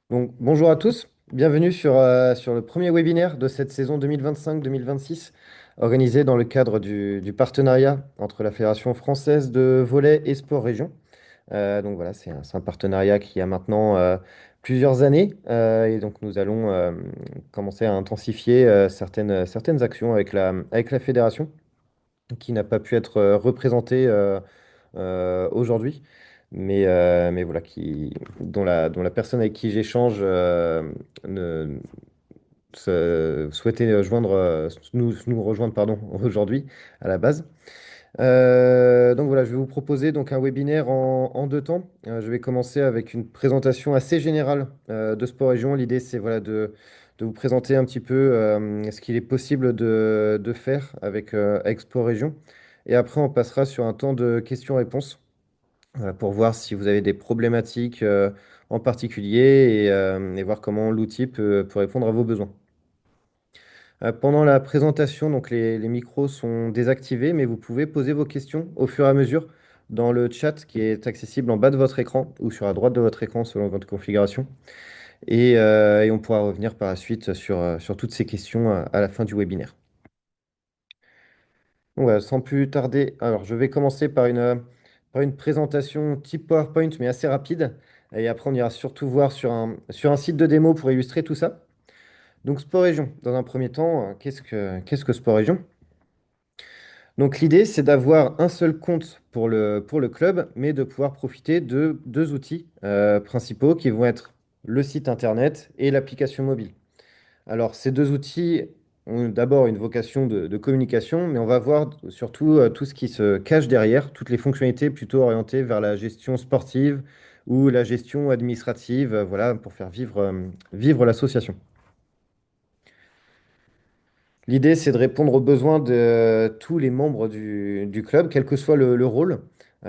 Donc, bonjour à tous, bienvenue sur le premier webinaire de cette saison 2025-2026, organisé dans le cadre du partenariat entre la Fédération française de volley et sport région. Donc voilà, c'est un partenariat qui a maintenant plusieurs années, et donc nous allons commencer à intensifier certaines actions avec la fédération qui n'a pas pu être représentée aujourd'hui, mais voilà, dont la personne avec qui j'échange souhaitait nous rejoindre pardon, aujourd'hui à la base. Donc voilà, je vais vous proposer donc un webinaire en deux temps. Je vais commencer avec une présentation assez générale de Sport Région. L'idée, c'est voilà, de vous présenter un petit peu ce qu'il est possible de faire avec Sport Région. Et après, on passera sur un temps de questions-réponses pour voir si vous avez des problématiques en particulier et voir comment l'outil peut répondre à vos besoins. Pendant la présentation, donc les micros sont désactivés, mais vous pouvez poser vos questions au fur et à mesure dans le chat qui est accessible en bas de votre écran ou sur la droite de votre écran selon votre configuration. Et on pourra revenir par la suite sur toutes ces questions à la fin du webinaire. Donc voilà, sans plus tarder, alors je vais commencer par une présentation type PowerPoint, mais assez rapide. Et après, on ira surtout voir sur un site de démo pour illustrer tout ça. Donc, Sport Région, dans un premier temps, qu'est-ce que Sport Région? Donc l'idée, c'est d'avoir un seul compte pour le club, mais de pouvoir profiter de deux outils principaux qui vont être le site internet et l'application mobile. Alors ces deux outils ont d'abord une vocation de communication, mais on va voir surtout tout ce qui se cache derrière, toutes les fonctionnalités plutôt orientées vers la gestion sportive ou la gestion administrative, voilà, pour faire vivre l'association. L'idée, c'est de répondre aux besoins de tous les membres du club, quel que soit le rôle.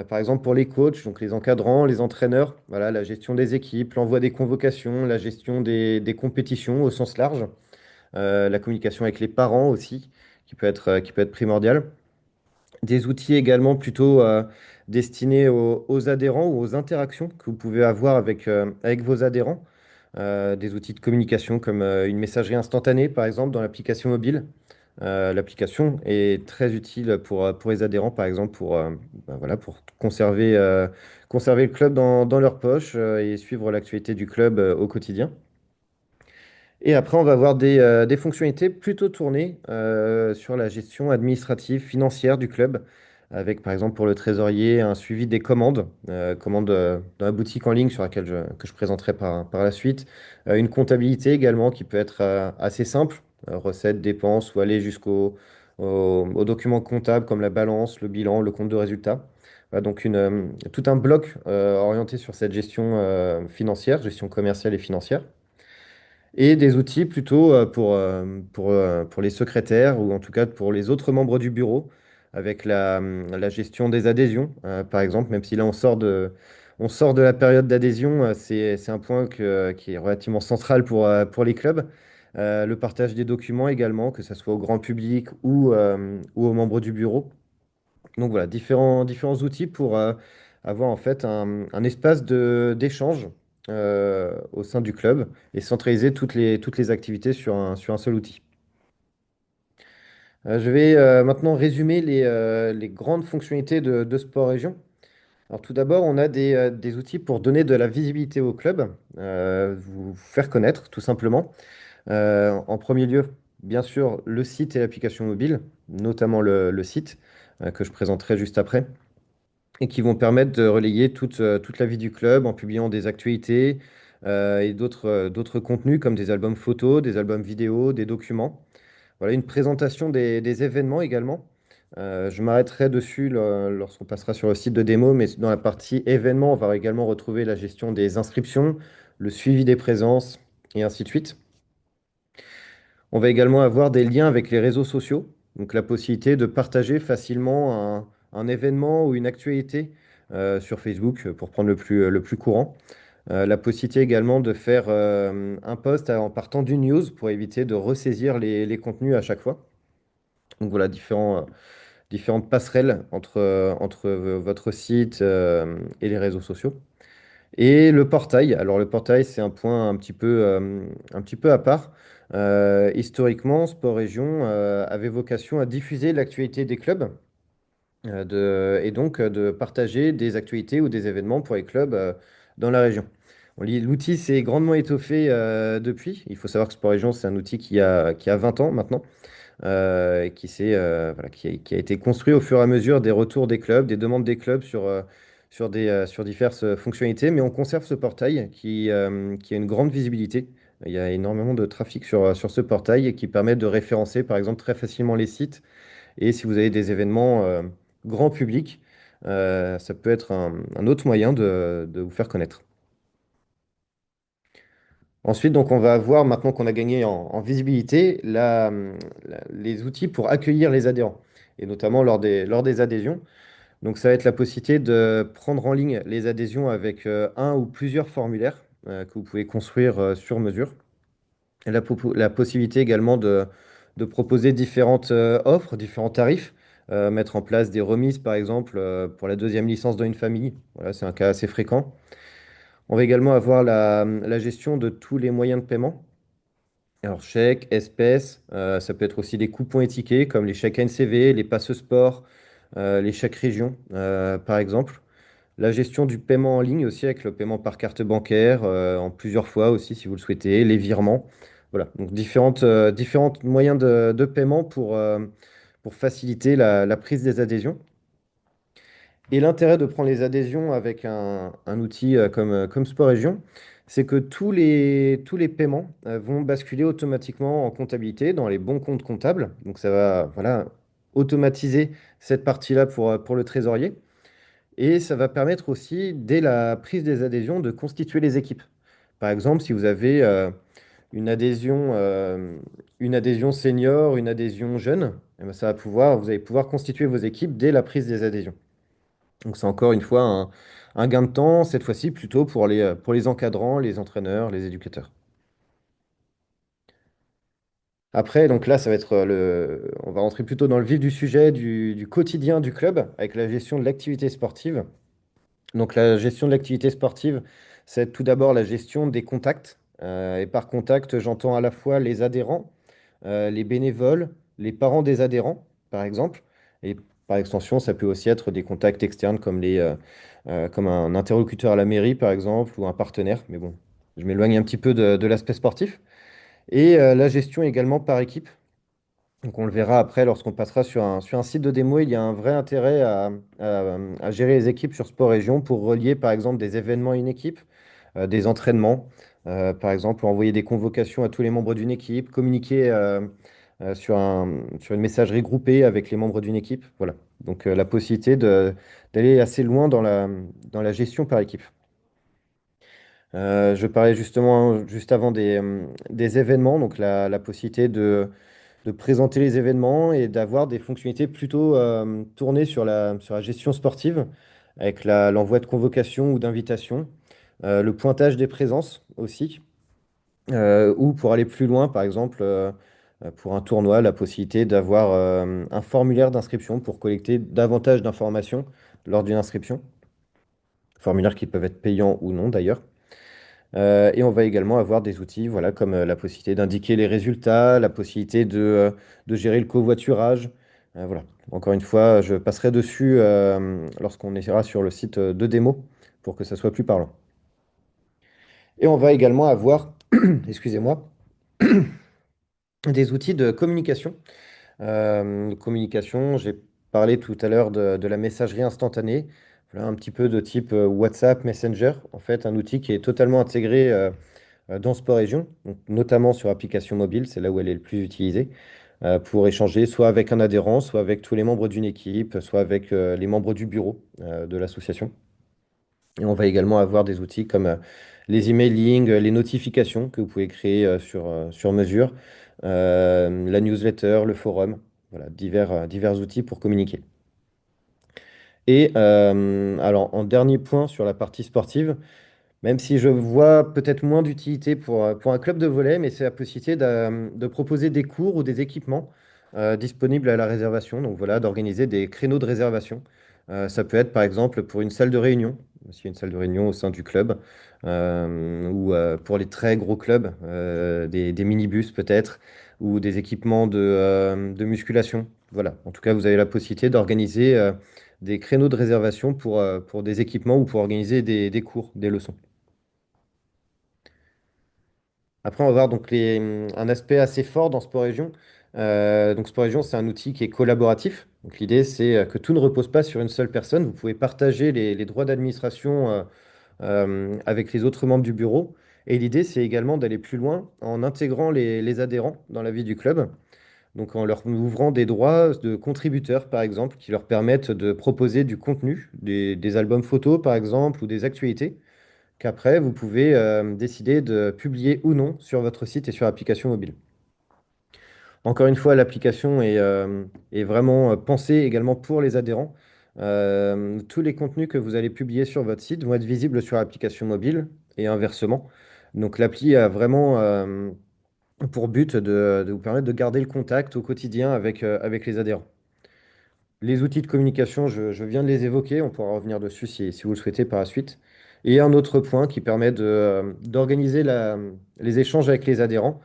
Par exemple, pour les coachs, donc les encadrants, les entraîneurs, voilà, la gestion des équipes, l'envoi des convocations, la gestion des compétitions au sens large, la communication avec les parents aussi, qui peut être primordiale. Des outils également plutôt destinés aux adhérents ou aux interactions que vous pouvez avoir avec vos adhérents. Des outils de communication comme une messagerie instantanée, par exemple, dans l'application mobile. L'application est très utile pour les adhérents, par exemple, voilà, pour conserver le club dans leur poche et suivre l'actualité du club au quotidien. Et après, on va avoir des fonctionnalités plutôt tournées sur la gestion administrative, financière du club, avec par exemple pour le trésorier un suivi des commandes dans la boutique en ligne que je présenterai par la suite. Une comptabilité également qui peut être assez simple, recettes, dépenses, ou aller aux documents comptables comme la balance, le bilan, le compte de résultat. Voilà, donc tout un bloc orienté sur cette gestion financière, gestion commerciale et financière. Et des outils plutôt pour les secrétaires ou en tout cas pour les autres membres du bureau, avec la gestion des adhésions, par exemple, même si là on sort de la période d'adhésion, c'est un point qui est relativement central pour les clubs. Le partage des documents également, que ce soit au grand public ou aux membres du bureau. Donc voilà, différents outils pour avoir en fait un espace d'échange au sein du club et centraliser toutes les activités sur un seul outil. Je vais maintenant résumer les grandes fonctionnalités de Sport Région. Alors tout d'abord, on a des outils pour donner de la visibilité au club, vous faire connaître tout simplement. En premier lieu, bien sûr, le site et l'application mobile, notamment le site que je présenterai juste après, et qui vont permettre de relayer toute la vie du club en publiant des actualités et d'autres contenus comme des albums photos, des albums vidéo, des documents. Voilà, une présentation des événements également. Je m'arrêterai dessus lorsqu'on passera sur le site de démo, mais dans la partie événements, on va également retrouver la gestion des inscriptions, le suivi des présences et ainsi de suite. On va également avoir des liens avec les réseaux sociaux, donc la possibilité de partager facilement un événement ou une actualité sur Facebook pour prendre le plus courant. La possibilité également de faire un post en partant d'une news pour éviter de ressaisir les contenus à chaque fois. Donc voilà, différentes passerelles entre votre site et les réseaux sociaux. Et le portail, alors le portail, c'est un point un petit peu à part. Historiquement, Sport Région avait vocation à diffuser l'actualité des clubs et donc de partager des actualités ou des événements pour les clubs dans la région. L'outil s'est grandement étoffé depuis. Il faut savoir que Sport Région, c'est un outil qui a 20 ans maintenant et voilà, qui a été construit au fur et à mesure des retours des clubs, des demandes des clubs sur diverses fonctionnalités. Mais on conserve ce portail qui a une grande visibilité. Il y a énormément de trafic sur ce portail et qui permet de référencer, par exemple, très facilement les sites. Et si vous avez des événements grand public, ça peut être un autre moyen de vous faire connaître. Ensuite, donc, on va avoir, maintenant qu'on a gagné en visibilité, les outils pour accueillir les adhérents, et notamment lors des adhésions. Donc, ça va être la possibilité de prendre en ligne les adhésions avec un ou plusieurs formulaires que vous pouvez construire sur mesure. Et la possibilité également de proposer différentes offres, différents tarifs, mettre en place des remises, par exemple, pour la deuxième licence dans une famille. Voilà, c'est un cas assez fréquent. On va également avoir la gestion de tous les moyens de paiement. Alors, chèques, espèces, ça peut être aussi des coupons et tickets comme les chèques NCV, les passes sport, les chèques région, par exemple. La gestion du paiement en ligne aussi avec le paiement par carte bancaire en plusieurs fois aussi si vous le souhaitez, les virements. Voilà, donc différents moyens de paiement pour faciliter la prise des adhésions. Et l'intérêt de prendre les adhésions avec un outil comme Sport Région, c'est que tous les paiements vont basculer automatiquement en comptabilité dans les bons comptes comptables. Donc ça va voilà, automatiser cette partie-là pour le trésorier. Et ça va permettre aussi, dès la prise des adhésions, de constituer les équipes. Par exemple, si vous avez une une adhésion senior, une adhésion jeune, eh ben, vous allez pouvoir constituer vos équipes dès la prise des adhésions. Donc c'est encore une fois un gain de temps, cette fois-ci plutôt pour les encadrants, les entraîneurs, les éducateurs. Après, donc là, ça va être on va rentrer plutôt dans le vif du sujet du quotidien du club avec la gestion de l'activité sportive. Donc la gestion de l'activité sportive, c'est tout d'abord la gestion des contacts. Et par contact, j'entends à la fois les adhérents, les bénévoles, les parents des adhérents, par exemple. Et par extension, ça peut aussi être des contacts externes comme un interlocuteur à la mairie, par exemple, ou un partenaire. Mais bon, je m'éloigne un petit peu de l'aspect sportif. Et la gestion également par équipe. Donc on le verra après lorsqu'on passera sur un site de démo, il y a un vrai intérêt à gérer les équipes sur Sport Région pour relier par exemple des événements à une équipe, des entraînements, par exemple envoyer des convocations à tous les membres d'une équipe, communiquer sur une messagerie groupée avec les membres d'une équipe. Voilà. Donc la possibilité d'aller assez loin dans la gestion par équipe. Je parlais justement juste avant des événements, donc la possibilité de présenter les événements et d'avoir des fonctionnalités plutôt tournées sur la gestion sportive, avec l'envoi de convocations ou d'invitations, le pointage des présences aussi, ou pour aller plus loin, par exemple, pour un tournoi, la possibilité d'avoir un formulaire d'inscription pour collecter davantage d'informations lors d'une inscription, formulaires qui peuvent être payants ou non d'ailleurs. Et on va également avoir des outils, voilà, comme la possibilité d'indiquer les résultats, la possibilité de gérer le covoiturage. Voilà. Encore une fois, je passerai dessus lorsqu'on ira sur le site de démo pour que ça soit plus parlant. Et on va également avoir, excusez-moi, des outils de communication. J'ai parlé tout à l'heure de la messagerie instantanée. Voilà, un petit peu de type WhatsApp, Messenger. En fait, un outil qui est totalement intégré dans Sport Région, donc notamment sur application mobile, c'est là où elle est le plus utilisée, pour échanger soit avec un adhérent, soit avec tous les membres d'une équipe, soit avec les membres du bureau de l'association. Et on va également avoir des outils comme les emailing, les notifications que vous pouvez créer sur mesure, la newsletter, le forum, voilà, divers outils pour communiquer. Et alors, en dernier point sur la partie sportive, même si je vois peut-être moins d'utilité pour un club de volley, mais c'est la possibilité de proposer des cours ou des équipements disponibles à la réservation. Donc voilà, d'organiser des créneaux de réservation. Ça peut être par exemple pour une salle de réunion. s'il y a une salle de réunion au sein du club, ou pour les très gros clubs, des minibus peut-être, ou des équipements de musculation. Voilà, en tout cas, vous avez la possibilité d'organiser des créneaux de réservation pour des équipements ou pour organiser des cours, des leçons. Après, on va voir donc un aspect assez fort dans Sport Région. Donc Sport Région, c'est un outil qui est collaboratif. Donc l'idée, c'est que tout ne repose pas sur une seule personne. Vous pouvez partager les droits d'administration avec les autres membres du bureau. Et l'idée, c'est également d'aller plus loin en intégrant les adhérents dans la vie du club. Donc en leur ouvrant des droits de contributeurs, par exemple, qui leur permettent de proposer du contenu, des albums photos, par exemple, ou des actualités qu'après, vous pouvez décider de publier ou non sur votre site et sur l'application mobile. Encore une fois, l'application est vraiment pensée également pour les adhérents. Tous les contenus que vous allez publier sur votre site vont être visibles sur l'application mobile et inversement. Donc l'appli a vraiment pour but de vous permettre de garder le contact au quotidien avec les adhérents. Les outils de communication, je viens de les évoquer, on pourra revenir dessus si vous le souhaitez par la suite. Et un autre point qui permet d'organiser les échanges avec les adhérents,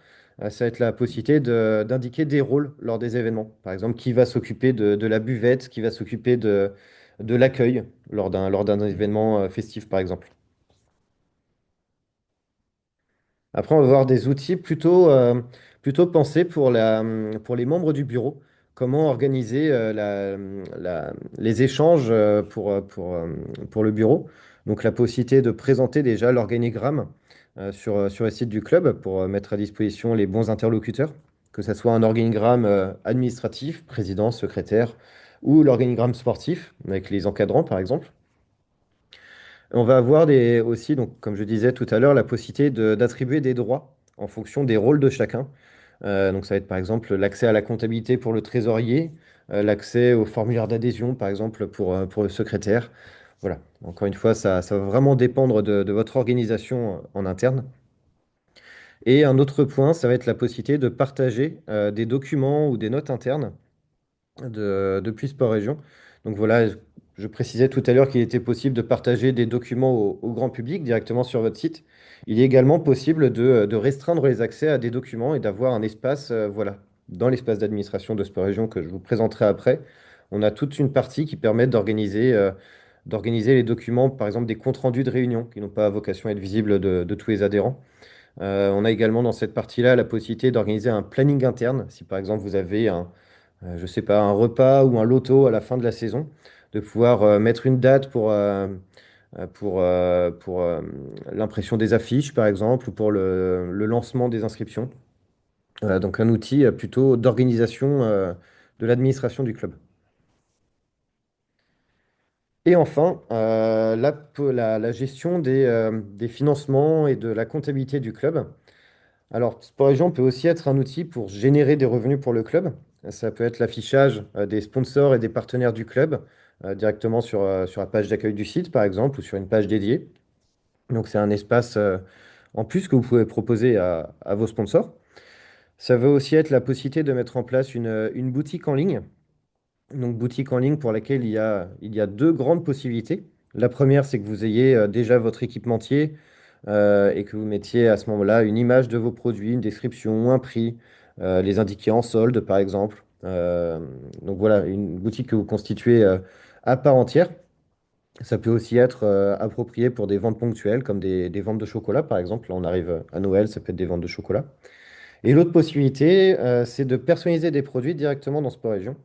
ça va être la possibilité d'indiquer des rôles lors des événements. Par exemple, qui va s'occuper de la buvette, qui va s'occuper de l'accueil lors d'un événement festif, par exemple. Après, on va voir des outils plutôt pensés pour les membres du bureau. Comment organiser les échanges pour le bureau. Donc, la possibilité de présenter déjà l'organigramme sur le site du club pour mettre à disposition les bons interlocuteurs, que ce soit un organigramme administratif, président, secrétaire, ou l'organigramme sportif, avec les encadrants, par exemple. On va avoir aussi, donc, comme je disais tout à l'heure, la possibilité d'attribuer des droits en fonction des rôles de chacun. Donc ça va être par exemple l'accès à la comptabilité pour le trésorier, l'accès au formulaire d'adhésion par exemple pour le secrétaire. Voilà, encore une fois, ça va vraiment dépendre de votre organisation en interne. Et un autre point, ça va être la possibilité de partager des documents ou des notes internes depuis Sport Région. Donc voilà, je précisais tout à l'heure qu'il était possible de partager des documents au grand public directement sur votre site. Il est également possible de restreindre les accès à des documents et d'avoir un espace, voilà, dans l'espace d'administration de Sport Région que je vous présenterai après. On a toute une partie qui permet d'organiser les documents, par exemple des comptes rendus de réunion qui n'ont pas vocation à être visibles de tous les adhérents. On a également dans cette partie-là la possibilité d'organiser un planning interne. Si par exemple vous avez je sais pas, un repas ou un loto à la fin de la saison, de pouvoir mettre une date pour l'impression des affiches, par exemple, ou pour le lancement des inscriptions. Voilà, donc un outil plutôt d'organisation de l'administration du club. Et enfin, la gestion des financements et de la comptabilité du club. Alors, Sport Région peut aussi être un outil pour générer des revenus pour le club. Ça peut être l'affichage des sponsors et des partenaires du club directement sur la page d'accueil du site, par exemple, ou sur une page dédiée. Donc, c'est un espace en plus que vous pouvez proposer à vos sponsors. Ça va aussi être la possibilité de mettre en place une boutique en ligne. Donc, boutique en ligne pour laquelle il y a deux grandes possibilités. La première, c'est que vous ayez déjà votre équipementier et que vous mettiez à ce moment-là une image de vos produits, une description, un prix, les indiquer en solde, par exemple. Donc voilà, une boutique que vous constituez à part entière. Ça peut aussi être approprié pour des ventes ponctuelles, comme des ventes de chocolat, par exemple. Là, on arrive à Noël, ça peut être des ventes de chocolat. Et l'autre possibilité, c'est de personnaliser des produits directement dans Sport Région.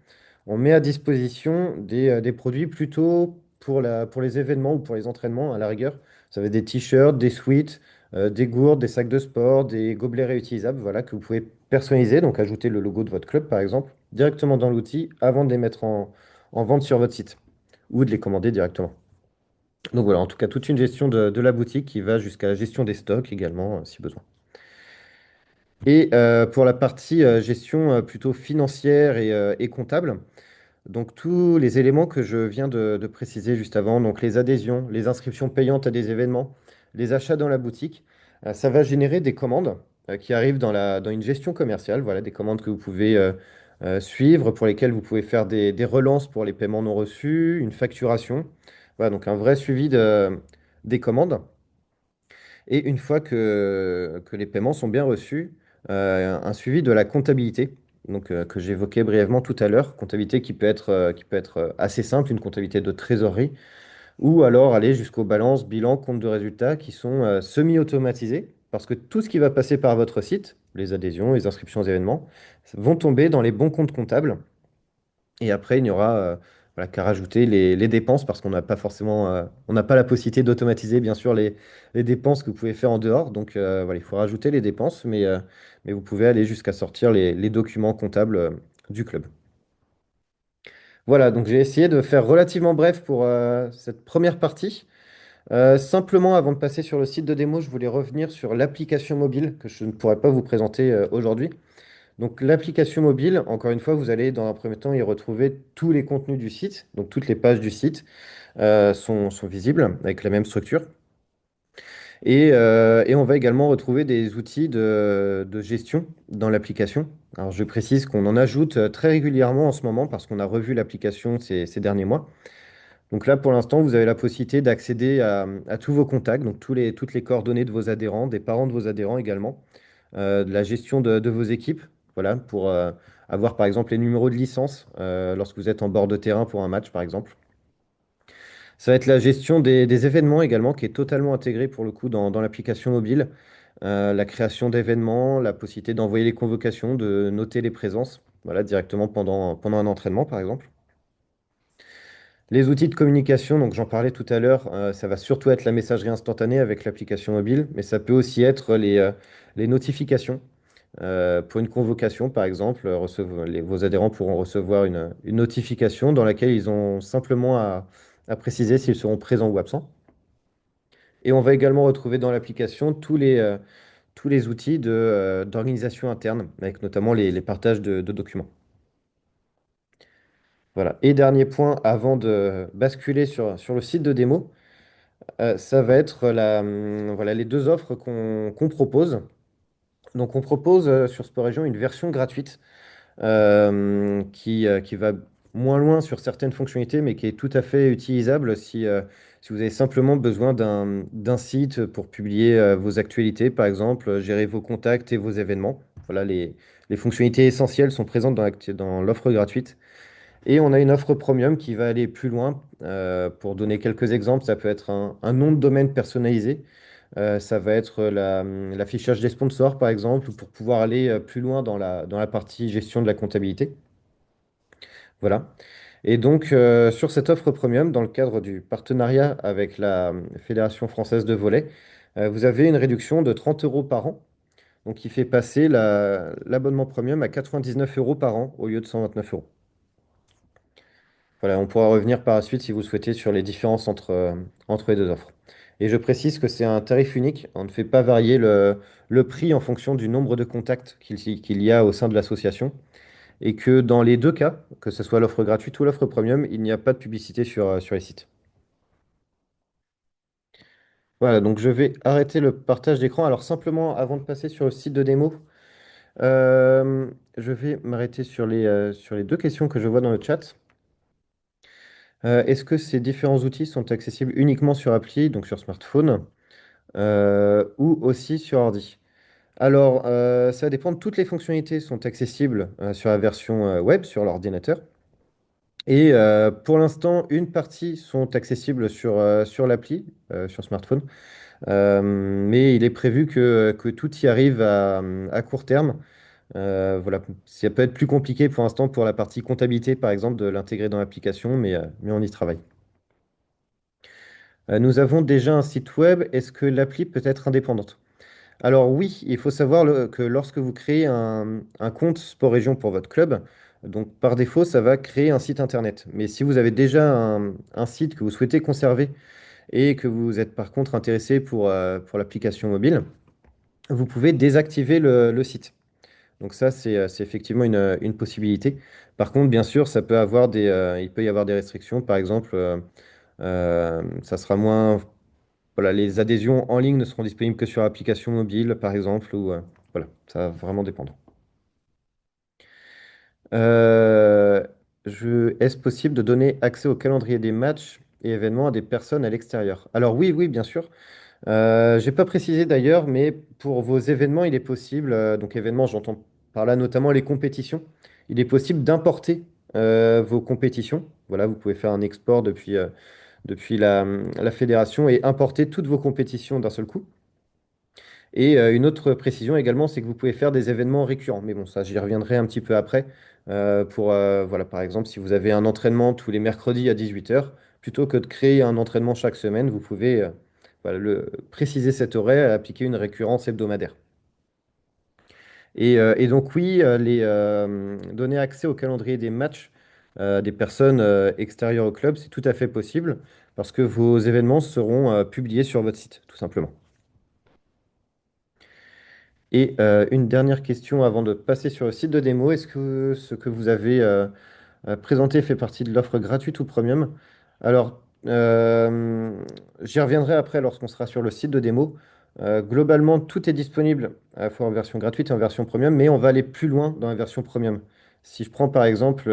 On met à disposition des produits plutôt pour les événements ou pour les entraînements, à la rigueur. Ça va être des t-shirts, des sweats, des gourdes, des sacs de sport, des gobelets réutilisables, voilà, que vous pouvez personnaliser, donc ajouter le logo de votre club, par exemple, directement dans l'outil avant de les mettre en vente sur votre site ou de les commander directement. Donc voilà, en tout cas, toute une gestion de la boutique qui va jusqu'à la gestion des stocks également, si besoin. Et pour la partie gestion plutôt financière et comptable, donc tous les éléments que je viens de préciser juste avant, donc les adhésions, les inscriptions payantes à des événements, les achats dans la boutique, ça va générer des commandes qui arrivent dans une gestion commerciale, voilà, des commandes que vous pouvez suivre, pour lesquelles vous pouvez faire des relances pour les paiements non reçus, une facturation. Voilà, donc un vrai suivi des commandes. Et une fois que les paiements sont bien reçus, un suivi de la comptabilité, donc, que j'évoquais brièvement tout à l'heure, comptabilité qui peut être assez simple, une comptabilité de trésorerie, ou alors aller jusqu'aux balances, bilans, comptes de résultats qui sont semi-automatisés, parce que tout ce qui va passer par votre site, les adhésions, les inscriptions aux événements, vont tomber dans les bons comptes comptables. Et après, il n'y aura voilà, qu'à rajouter les dépenses parce qu'on n'a pas forcément, on n'a pas la possibilité d'automatiser, bien sûr, les dépenses que vous pouvez faire en dehors. Donc, voilà, il faut rajouter les dépenses, mais vous pouvez aller jusqu'à sortir les documents comptables du club. Voilà, donc j'ai essayé de faire relativement bref pour cette première partie. Simplement, avant de passer sur le site de démo, je voulais revenir sur l'application mobile que je ne pourrais pas vous présenter aujourd'hui. Donc l'application mobile, encore une fois, vous allez dans un premier temps y retrouver tous les contenus du site, donc toutes les pages du site sont visibles avec la même structure. Et on va également retrouver des outils de gestion dans l'application. Alors je précise qu'on en ajoute très régulièrement en ce moment parce qu'on a revu l'application ces derniers mois. Donc là, pour l'instant, vous avez la possibilité d'accéder à tous vos contacts, donc toutes les coordonnées de vos adhérents, des parents de vos adhérents également, de la gestion de vos équipes, voilà, pour avoir par exemple les numéros de licence lorsque vous êtes en bord de terrain pour un match, par exemple. Ça va être la gestion des événements également, qui est totalement intégrée pour le coup dans l'application mobile. La création d'événements, la possibilité d'envoyer les convocations, de noter les présences, voilà, directement pendant un entraînement, par exemple. Les outils de communication, donc j'en parlais tout à l'heure, ça va surtout être la messagerie instantanée avec l'application mobile, mais ça peut aussi être les notifications. Pour une convocation, par exemple, vos adhérents pourront recevoir une notification dans laquelle ils ont simplement à préciser s'ils seront présents ou absents. Et on va également retrouver dans l'application tous les outils d'organisation interne, avec notamment les partages de documents. Voilà. Et dernier point, avant de basculer sur le site de démo, ça va être voilà, les deux offres qu'on propose. Donc, on propose sur Sport Région une version gratuite qui va moins loin sur certaines fonctionnalités, mais qui est tout à fait utilisable si vous avez simplement besoin d'un site pour publier vos actualités, par exemple, gérer vos contacts et vos événements. Voilà, les fonctionnalités essentielles sont présentes dans l'offre gratuite. Et on a une offre premium qui va aller plus loin. Pour donner quelques exemples, ça peut être un nom de domaine personnalisé. Ça va être l'affichage des sponsors, par exemple, pour pouvoir aller plus loin dans la partie gestion de la comptabilité. Voilà. Et donc, sur cette offre premium, dans le cadre du partenariat avec la Fédération française de volley, vous avez une réduction de 30 euros par an, donc qui fait passer l'abonnement premium à 99 euros par an au lieu de 129 euros. Voilà, on pourra revenir par la suite si vous le souhaitez sur les différences entre les deux offres. Et je précise que c'est un tarif unique. On ne fait pas varier le prix en fonction du nombre de contacts qu'il y a au sein de l'association. Et que dans les deux cas, que ce soit l'offre gratuite ou l'offre premium, il n'y a pas de publicité sur les sites. Voilà, donc je vais arrêter le partage d'écran. Alors simplement, avant de passer sur le site de démo, euh, je vais m'arrêter sur les deux questions que je vois dans le chat. Est-ce que ces différents outils sont accessibles uniquement sur appli, donc sur smartphone, ou aussi sur ordi? Alors, ça dépend. Toutes les fonctionnalités sont accessibles sur la version web, sur l'ordinateur. Et pour l'instant, une partie sont accessibles sur l'appli, sur smartphone. Mais il est prévu que tout y arrive à court terme. Voilà, ça peut être plus compliqué pour l'instant pour la partie comptabilité, par exemple, de l'intégrer dans l'application, mais on y travaille. Nous avons déjà un site web. Est-ce que l'appli peut être indépendante? Alors oui, il faut savoir que lorsque vous créez un compte Sport Région pour votre club, donc par défaut, ça va créer un site internet. Mais si vous avez déjà un site que vous souhaitez conserver et que vous êtes par contre intéressé pour l'application mobile, vous pouvez désactiver le site. Donc ça, c'est effectivement une possibilité. Par contre, bien sûr, il peut y avoir des restrictions. Par exemple, ça sera moins voilà, les adhésions en ligne ne seront disponibles que sur application mobile, par exemple, ou voilà, ça va vraiment dépendre. Euh, Est-ce possible de donner accès au calendrier des matchs et événements à des personnes à l'extérieur. Alors oui, oui, bien sûr. J'ai pas précisé d'ailleurs, mais pour vos événements, il est possible, donc événements, j'entends par là notamment les compétitions, il est possible d'importer vos compétitions. Voilà, vous pouvez faire un export depuis la fédération et importer toutes vos compétitions d'un seul coup. Et une autre précision également, c'est que vous pouvez faire des événements récurrents. Mais bon, ça, j'y reviendrai un petit peu après. Voilà, par exemple, si vous avez un entraînement tous les mercredis à 18 h, plutôt que de créer un entraînement chaque semaine, vous pouvez voilà, préciser cet horaire et appliquer une récurrence hebdomadaire. Et donc, oui, donner accès au calendrier des matchs des personnes extérieures au club, c'est tout à fait possible parce que vos événements seront publiés sur votre site, tout simplement. Et une dernière question avant de passer sur le site de démo. Est-ce que ce que vous avez présenté fait partie de l'offre gratuite ou premium? Alors, j'y reviendrai après lorsqu'on sera sur le site de démo. Globalement, tout est disponible à la fois en version gratuite et en version premium, mais on va aller plus loin dans la version premium. Si je prends par exemple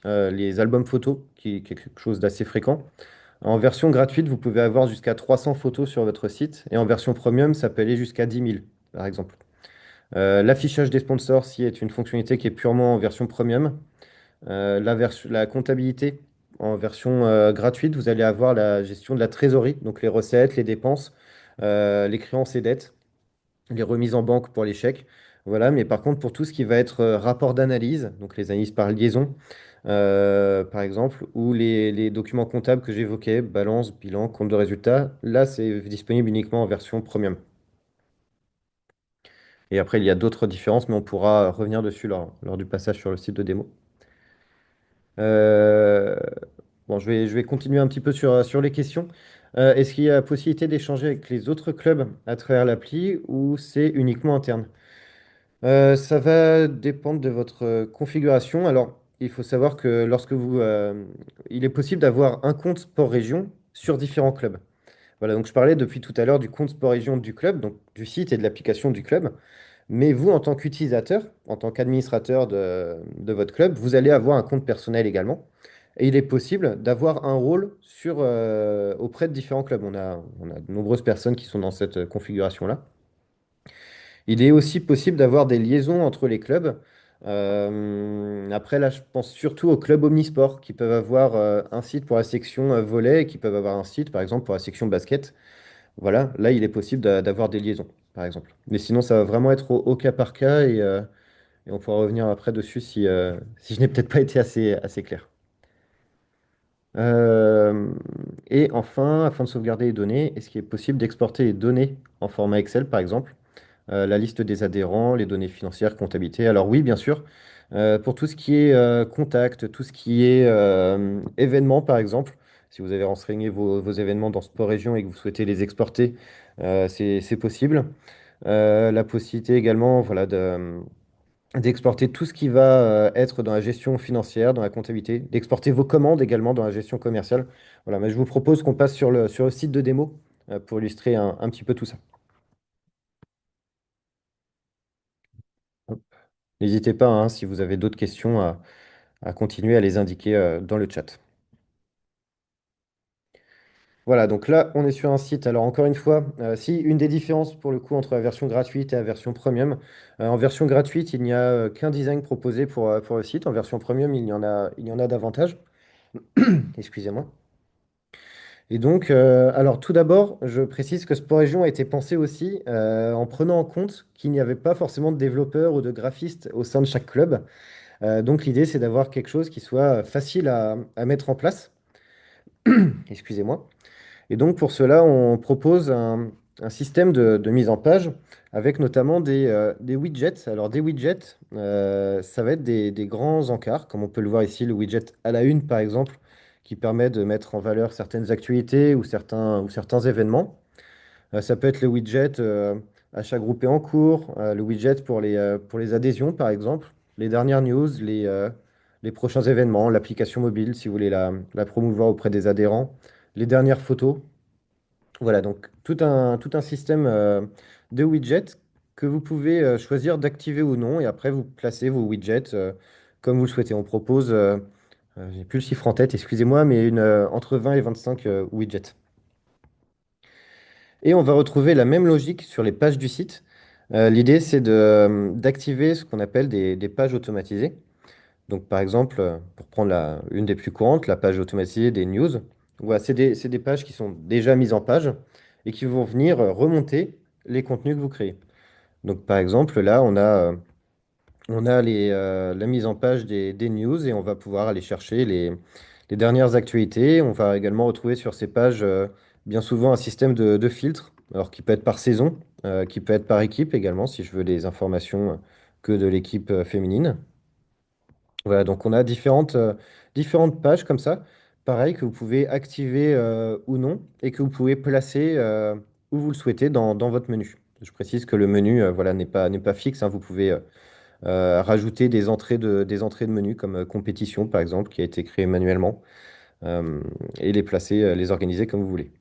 les albums photos, qui est quelque chose d'assez fréquent, en version gratuite, vous pouvez avoir jusqu'à 300 photos sur votre site, et en version premium, ça peut aller jusqu'à 10 000, par exemple. L'affichage des sponsors, si est une fonctionnalité qui est purement en version premium. La comptabilité en version gratuite, vous allez avoir la gestion de la trésorerie, donc les recettes, les dépenses, les créances et dettes, les remises en banque pour les chèques. Voilà, mais par contre, pour tout ce qui va être rapport d'analyse, donc les analyses par liaison, par exemple, ou les documents comptables que j'évoquais, balance, bilan, compte de résultat, là, c'est disponible uniquement en version premium. Et après, il y a d'autres différences, mais on pourra revenir dessus lors du passage sur le site de démo. Euh, bon, je vais continuer un petit peu sur les questions. Est-ce qu'il y a possibilité d'échanger avec les autres clubs à travers l'appli ou c'est uniquement interne? Ça va dépendre de votre configuration. Alors, il faut savoir que il est possible d'avoir un compte sport région sur différents clubs. Voilà, donc je parlais depuis tout à l'heure du compte sport région du club, donc du site et de l'application du club. Mais vous, en tant qu'utilisateur, en tant qu'administrateur de votre club, vous allez avoir un compte personnel également. Et il est possible d'avoir un rôle auprès de différents clubs. On a de nombreuses personnes qui sont dans cette configuration-là. Il est aussi possible d'avoir des liaisons entre les clubs. Après, là, je pense surtout aux clubs omnisports qui peuvent avoir un site pour la section volley et qui peuvent avoir un site, par exemple, pour la section basket. Voilà, là, il est possible d'avoir des liaisons, par exemple. Mais sinon, ça va vraiment être au cas par cas et on pourra revenir après dessus si je n'ai peut-être pas été assez clair. Euh, et enfin, afin de sauvegarder les données, est-ce qu'il est possible d'exporter les données en format Excel, par exemple? La liste des adhérents, les données financières, comptabilité. Alors oui, bien sûr, pour tout ce qui est contact, tout ce qui est événements, par exemple, si vous avez renseigné vos événements dans Sport Région et que vous souhaitez les exporter, c'est possible. La possibilité également, voilà, d'exporter tout ce qui va être dans la gestion financière, dans la comptabilité, d'exporter vos commandes également dans la gestion commerciale. Voilà, mais je vous propose qu'on passe sur le site de démo pour illustrer un petit peu tout ça. N'hésitez pas, hein, si vous avez d'autres questions, à continuer à les indiquer dans le chat. Voilà, donc là, on est sur un site. Alors, encore une fois, si une des différences pour le coup entre la version gratuite et la version premium, en version gratuite, il n'y a qu'un design proposé pour le site. En version premium, il y en a davantage. Excusez-moi. Et donc, alors tout d'abord, je précise que Sport Région a été pensé aussi en prenant en compte qu'il n'y avait pas forcément de développeurs ou de graphistes au sein de chaque club. Donc, l'idée, c'est d'avoir quelque chose qui soit facile à mettre en place. Excusez-moi. Et donc pour cela, on propose un système de mise en page avec notamment des widgets. Alors des widgets, ça va être des grands encarts, comme on peut le voir ici, le widget à la une par exemple, qui permet de mettre en valeur certaines actualités ou certains événements. Ça peut être le widget achats groupés en cours, le widget pour les adhésions par exemple, les dernières news, les prochains événements, l'application mobile si vous voulez la promouvoir auprès des adhérents, les dernières photos. Voilà, donc tout un système de widgets que vous pouvez choisir d'activer ou non, et après vous placez vos widgets comme vous le souhaitez. On propose J'ai plus le chiffre en tête, excusez-moi, mais entre 20 et 25 widgets. Et on va retrouver la même logique sur les pages du site. L'idée, c'est d'activer ce qu'on appelle des pages automatisées. Donc, par exemple, pour prendre une des plus courantes, la page automatisée des news. Voilà, c'est des pages qui sont déjà mises en page et qui vont venir remonter les contenus que vous créez. Donc, par exemple, là, on a la mise en page des news et on va pouvoir aller chercher les dernières actualités. On va également retrouver sur ces pages bien souvent un système de filtre, alors qui peut être par saison, qui peut être par équipe également, si je veux des informations que de l'équipe féminine. Voilà, donc on a différentes pages comme ça, pareil, que vous pouvez activer ou non, et que vous pouvez placer où vous le souhaitez dans votre menu. Je précise que le menu voilà, n'est pas fixe, hein. Vous pouvez rajouter des entrées de menu comme compétition, par exemple, qui a été créée manuellement, euh, et les placer, les organiser comme vous voulez.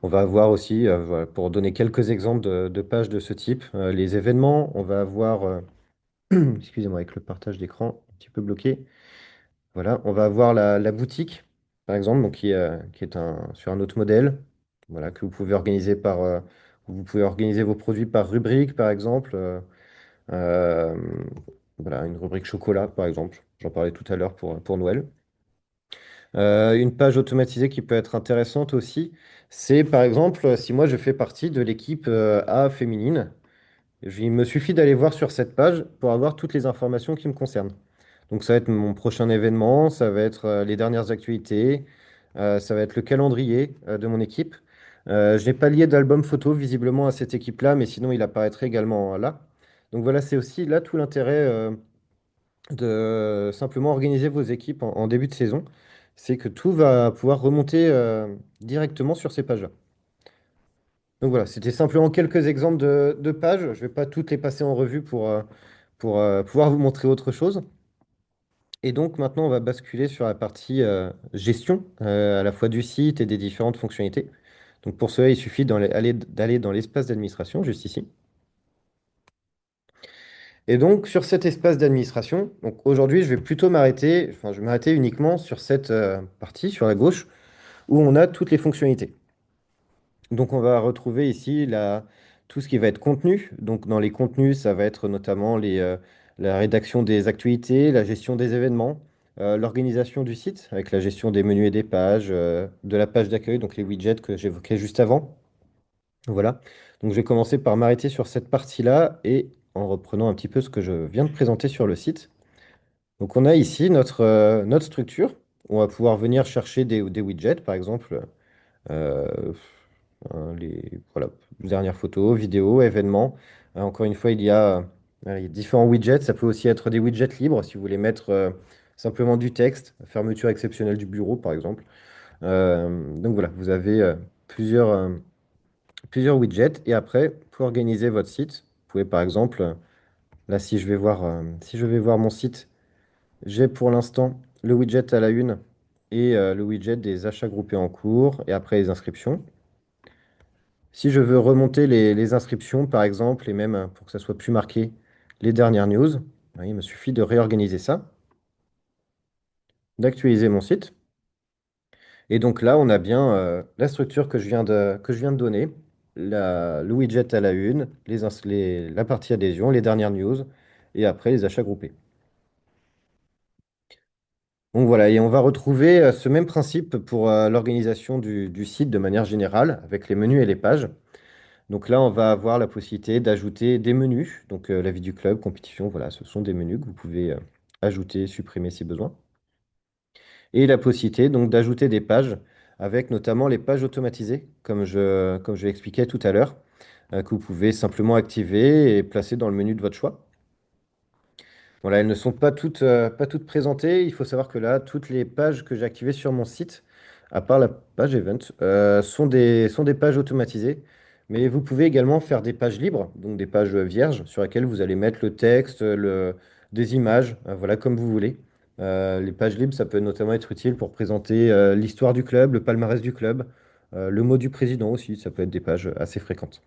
On va avoir aussi, voilà, pour donner quelques exemples de pages de ce type, les événements. On va avoir, excusez-moi, avec le partage d'écran, un petit peu bloqué. Voilà, on va avoir la boutique, par exemple, donc qui est sur un autre modèle, voilà, que vous pouvez organiser vous pouvez organiser vos produits par rubrique, par exemple. Euh, voilà, une rubrique chocolat, par exemple. J'en parlais tout à l'heure pour Noël. Une page automatisée qui peut être intéressante aussi, c'est par exemple si moi je fais partie de l'équipe A féminine, il me suffit d'aller voir sur cette page pour avoir toutes les informations qui me concernent. Donc ça va être mon prochain événement, ça va être les dernières actualités, ça va être le calendrier de mon équipe. Je n'ai pas lié d'album photo visiblement à cette équipe-là, mais sinon il apparaîtrait également là. Donc voilà, c'est aussi là tout l'intérêt de simplement organiser vos équipes en début de saison. C'est que tout va pouvoir remonter directement sur ces pages-là. Donc voilà, c'était simplement quelques exemples de pages. Je ne vais pas toutes les passer en revue pour pouvoir vous montrer autre chose. Et donc maintenant, on va basculer sur la partie gestion, à la fois du site et des différentes fonctionnalités. Donc pour cela, il suffit d'aller dans l'espace d'administration, juste ici. Et donc sur cet espace d'administration, donc aujourd'hui, je vais plutôt m'arrêter, enfin, je vais m'arrêter uniquement sur cette partie, sur la gauche, où on a toutes les fonctionnalités. Donc on va retrouver ici tout ce qui va être contenu. Donc dans les contenus, ça va être notamment la rédaction des actualités, la gestion des événements, l'organisation du site avec la gestion des menus et des pages, de la page d'accueil, donc les widgets que j'évoquais juste avant. Voilà. Donc je vais commencer par m'arrêter sur cette partie-là et en reprenant un petit peu ce que je viens de présenter sur le site. Donc on a ici notre structure. On va pouvoir venir chercher des widgets, par exemple. euh, voilà, dernières photos, vidéos, événements. Encore une fois, il y a différents widgets. Ça peut aussi être des widgets libres si vous voulez mettre simplement du texte, fermeture exceptionnelle du bureau, par exemple. Donc voilà, vous avez plusieurs widgets. Et après, pour organiser votre site, vous pouvez par exemple, là, si je vais voir mon site, j'ai pour l'instant le widget à la une et le widget des achats groupés en cours et après les inscriptions. Si je veux remonter les inscriptions, par exemple, et même pour que ça soit plus marqué, les dernières news, il me suffit de réorganiser ça, d'actualiser mon site. Et donc là, on a bien la structure que je viens de donner, le widget à la une, la partie adhésion, les dernières news, et après les achats groupés. Donc voilà, et on va retrouver ce même principe pour l'organisation du site de manière générale, avec les menus et les pages. Donc là, on va avoir la possibilité d'ajouter des menus. Donc la vie du club, compétition, voilà, ce sont des menus que vous pouvez ajouter, supprimer si besoin. Et la possibilité donc d'ajouter des pages avec notamment les pages automatisées, comme je l'expliquais tout à l'heure, que vous pouvez simplement activer et placer dans le menu de votre choix. Voilà, elles ne sont pas toutes présentées. Il faut savoir que là, toutes les pages que j'ai activées sur mon site, à part la page Event, sont des pages automatisées. Mais vous pouvez également faire des pages libres, donc des pages vierges, sur lesquelles vous allez mettre le texte, des images, voilà, comme vous voulez. Les pages libres, ça peut notamment être utile pour présenter l'histoire du club, le palmarès du club, le mot du président aussi, ça peut être des pages assez fréquentes.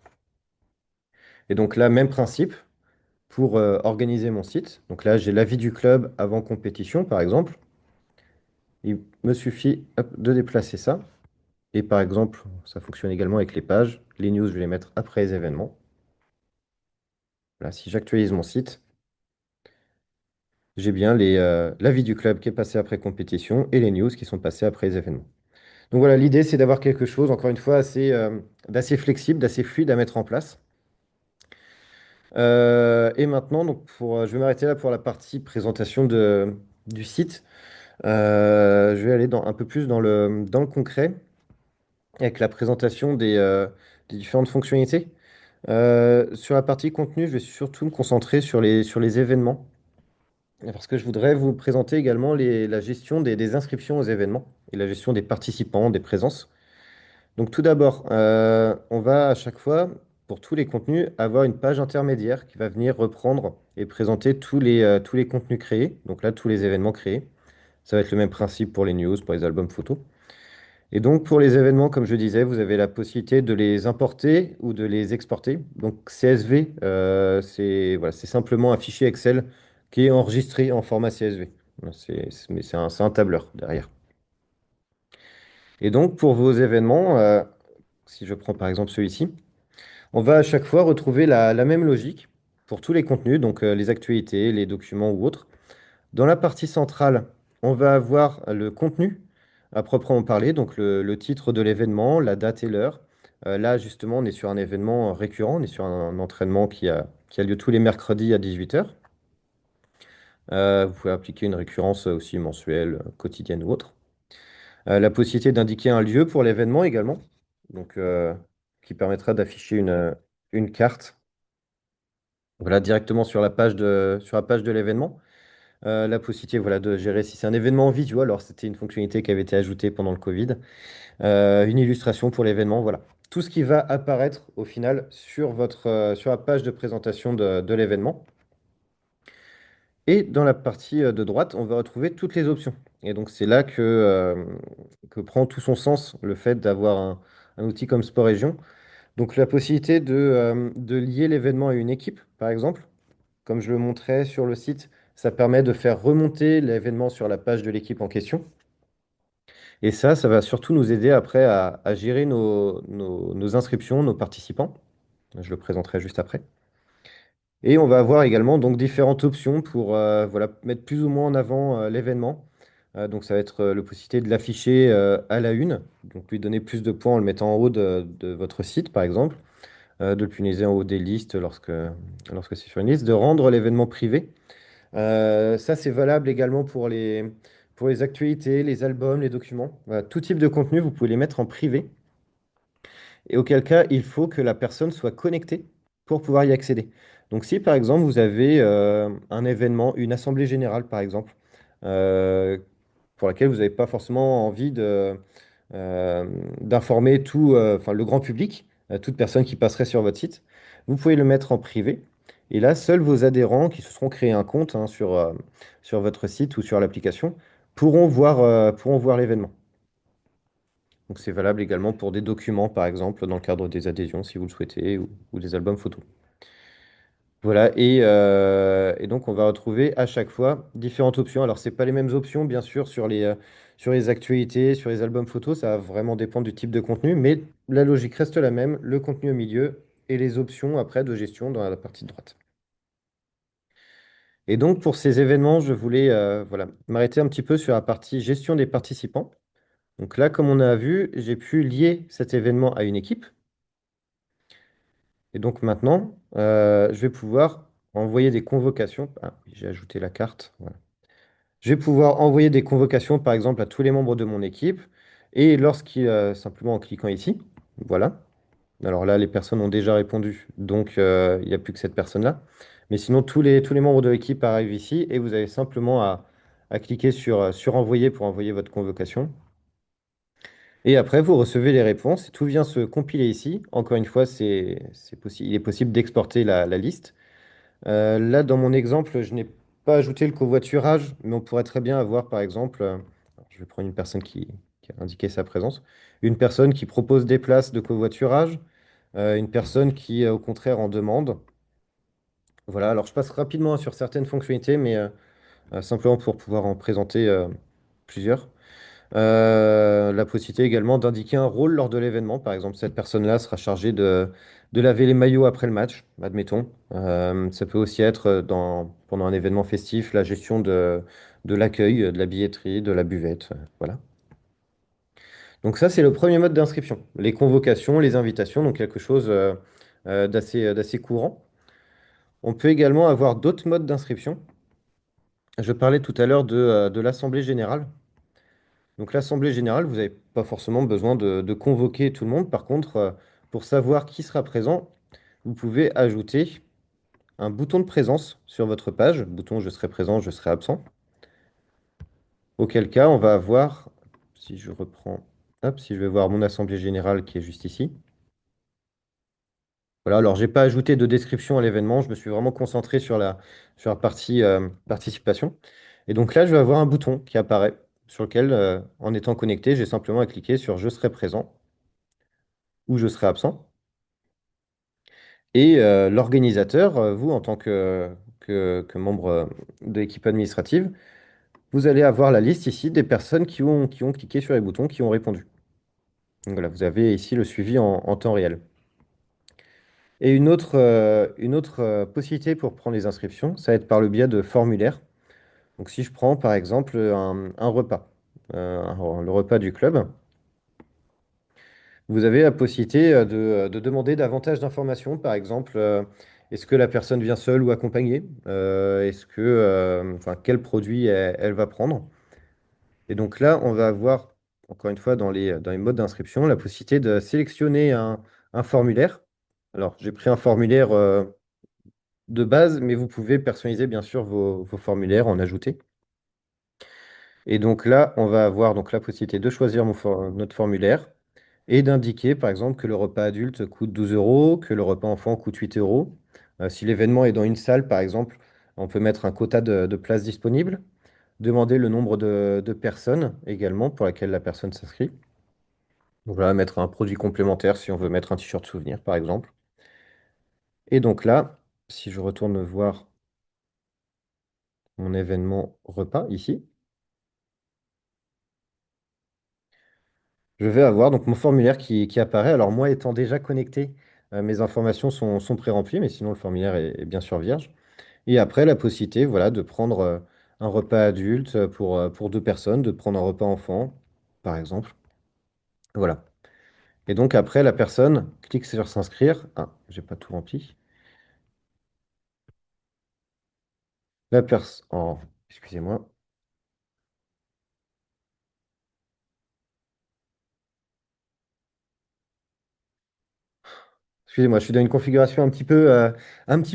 Et donc là, même principe pour organiser mon site. Donc là, j'ai l'avis du club avant compétition, par exemple. Il me suffit hop, de déplacer ça. Et par exemple, ça fonctionne également avec les pages. Les news, je vais les mettre après les événements. Là, si j'actualise mon site, j'ai bien l'avis du club qui est passé après compétition et les news qui sont passées après les événements. Donc voilà, l'idée, c'est d'avoir quelque chose, encore une fois, d'assez flexible, d'assez fluide à mettre en place. Et maintenant, je vais m'arrêter là pour la partie présentation du site. Je vais aller un peu plus dans le concret avec la présentation des différentes fonctionnalités. Sur la partie contenu, je vais surtout me concentrer sur les événements parce que je voudrais vous présenter également la gestion des inscriptions aux événements et la gestion des participants, des présences. Donc tout d'abord, on va à chaque fois, pour tous les contenus, avoir une page intermédiaire qui va venir reprendre et présenter tous les contenus créés. Donc là, tous les événements créés. Ça va être le même principe pour les news, pour les albums photos. Et donc pour les événements, comme je disais, vous avez la possibilité de les importer ou de les exporter. Donc CSV, voilà, c'est simplement un fichier Excel qui est enregistré en format CSV. Mais c'est un tableur derrière. Et donc pour vos événements, si je prends par exemple celui-ci, on va à chaque fois retrouver la même logique pour tous les contenus, donc les actualités, les documents ou autres. Dans la partie centrale, on va avoir le contenu à proprement parler, donc le titre de l'événement, la date et l'heure. Là, justement, on est sur un événement récurrent, on est sur un entraînement qui a lieu tous les mercredis à 18 h. Vous pouvez appliquer une récurrence aussi mensuelle, quotidienne ou autre. La possibilité d'indiquer un lieu pour l'événement également, donc, qui permettra d'afficher une carte, voilà, directement sur la page de l'événement. La possibilité, voilà, de gérer si c'est un événement en visio, alors c'était une fonctionnalité qui avait été ajoutée pendant le Covid. Une illustration pour l'événement, voilà. Tout ce qui va apparaître au final sur la page de présentation de l'événement. Et dans la partie de droite, on va retrouver toutes les options. Et donc c'est là que prend tout son sens le fait d'avoir un outil comme Sport Région. Donc la possibilité de lier l'événement à une équipe, par exemple. Comme je le montrais sur le site, ça permet de faire remonter l'événement sur la page de l'équipe en question. Et ça va surtout nous aider après à gérer nos inscriptions, nos participants. Je le présenterai juste après. Et on va avoir également donc différentes options pour voilà, mettre plus ou moins en avant l'événement. Donc ça va être la possibilité de l'afficher à la une, donc lui donner plus de points en le mettant en haut de votre site, par exemple, de le punaiser en haut des listes lorsque c'est sur une liste, de rendre l'événement privé. Ça, c'est valable également pour les actualités, les albums, les documents. Voilà, tout type de contenu, vous pouvez les mettre en privé. Et auquel cas, il faut que la personne soit connectée pour pouvoir y accéder. Donc si par exemple vous avez un événement, une assemblée générale par exemple, euh, pour laquelle vous n'avez pas forcément envie d'informer enfin, le grand public, toute personne qui passerait sur votre site, vous pouvez le mettre en privé. Et là, seuls vos adhérents qui se seront créés un compte hein, sur votre site ou sur l'application pourront voir l'événement. Donc c'est valable également pour des documents, par exemple, dans le cadre des adhésions, si vous le souhaitez, ou des albums photos. Voilà, et donc on va retrouver à chaque fois différentes options. Alors, c'est pas les mêmes options, bien sûr, sur les actualités, sur les albums photos, ça va vraiment dépendre du type de contenu, mais la logique reste la même, le contenu au milieu et les options après de gestion dans la partie de droite. Et donc pour ces événements, je voulais voilà, m'arrêter un petit peu sur la partie gestion des participants. Donc là, comme on a vu, j'ai pu lier cet événement à une équipe. Et donc maintenant, je vais pouvoir envoyer des convocations. Ah, oui, j'ai ajouté la carte. Voilà. Je vais pouvoir envoyer des convocations, par exemple, à tous les membres de mon équipe. Et simplement en cliquant ici, voilà. Alors là, les personnes ont déjà répondu, donc il n'y a plus que cette personne-là. Mais sinon, tous les membres de l'équipe arrivent ici et vous avez simplement à cliquer sur envoyer pour envoyer votre convocation. Et après, vous recevez les réponses et tout vient se compiler ici. Encore une fois, il est possible d'exporter la liste. Là, dans mon exemple, je n'ai pas ajouté le covoiturage, mais on pourrait très bien avoir, par exemple, je vais prendre une personne qui a indiqué sa présence, une personne qui propose des places de covoiturage, une personne qui, au contraire, en demande. Voilà, alors je passe rapidement sur certaines fonctionnalités, mais simplement pour pouvoir en présenter plusieurs. La possibilité également d'indiquer un rôle lors de l'événement. Par exemple, cette personne-là sera chargée de laver les maillots après le match, admettons. Ça peut aussi être pendant un événement festif, la gestion de l'accueil, de la billetterie, de la buvette. Voilà. Donc ça, c'est le premier mode d'inscription. Les convocations, les invitations, donc quelque chose d'assez courant. On peut également avoir d'autres modes d'inscription. Je parlais tout à l'heure de l'Assemblée générale. Donc l'Assemblée générale, vous n'avez pas forcément besoin de convoquer tout le monde. Par contre, pour savoir qui sera présent, vous pouvez ajouter un bouton de présence sur votre page, bouton je serai présent, je serai absent. Auquel cas, on va avoir, si je reprends, hop, si je vais voir mon Assemblée générale qui est juste ici. Voilà, alors j'ai pas ajouté de description à l'événement, je me suis vraiment concentré sur la partie participation. Et donc là, je vais avoir un bouton qui apparaît sur lequel, en étant connecté, j'ai simplement à cliquer sur je serai présent ou je serai absent. Et l'organisateur, vous, en tant que membre de l'équipe administrative, vous allez avoir la liste ici des personnes qui ont cliqué sur les boutons, qui ont répondu. Donc voilà, vous avez ici le suivi en temps réel. Et une autre possibilité pour prendre les inscriptions, ça va être par le biais de formulaires. Donc si je prends par exemple un repas, le repas du club, vous avez la possibilité de demander davantage d'informations. Par exemple, est-ce que la personne vient seule ou accompagnée? Enfin, quel produit elle va prendre? Et donc là, on va avoir, encore une fois, dans les modes d'inscription, la possibilité de sélectionner un formulaire. Alors, j'ai pris un formulaire de base, mais vous pouvez personnaliser bien sûr vos formulaires, en ajouter. Et donc là, on va avoir donc la possibilité de choisir notre formulaire et d'indiquer par exemple que le repas adulte coûte 12 euros, que le repas enfant coûte 8 euros. Si l'événement est dans une salle, par exemple, on peut mettre un quota de places disponibles, demander le nombre de personnes également pour laquelle la personne s'inscrit. Donc là, mettre un produit complémentaire si on veut mettre un t-shirt souvenir, par exemple. Et donc là, si je retourne voir mon événement repas ici, je vais avoir donc mon formulaire qui apparaît. Alors moi, étant déjà connecté, mes informations sont pré-remplies, mais sinon le formulaire est bien sûr vierge. Et après, la possibilité, voilà, de prendre un repas adulte pour deux personnes, de prendre un repas enfant, par exemple. Voilà. Et donc après, la personne clique sur s'inscrire. Ah, j'ai pas tout rempli. La personne... Oh, excusez-moi. Excusez-moi, je suis dans une configuration un petit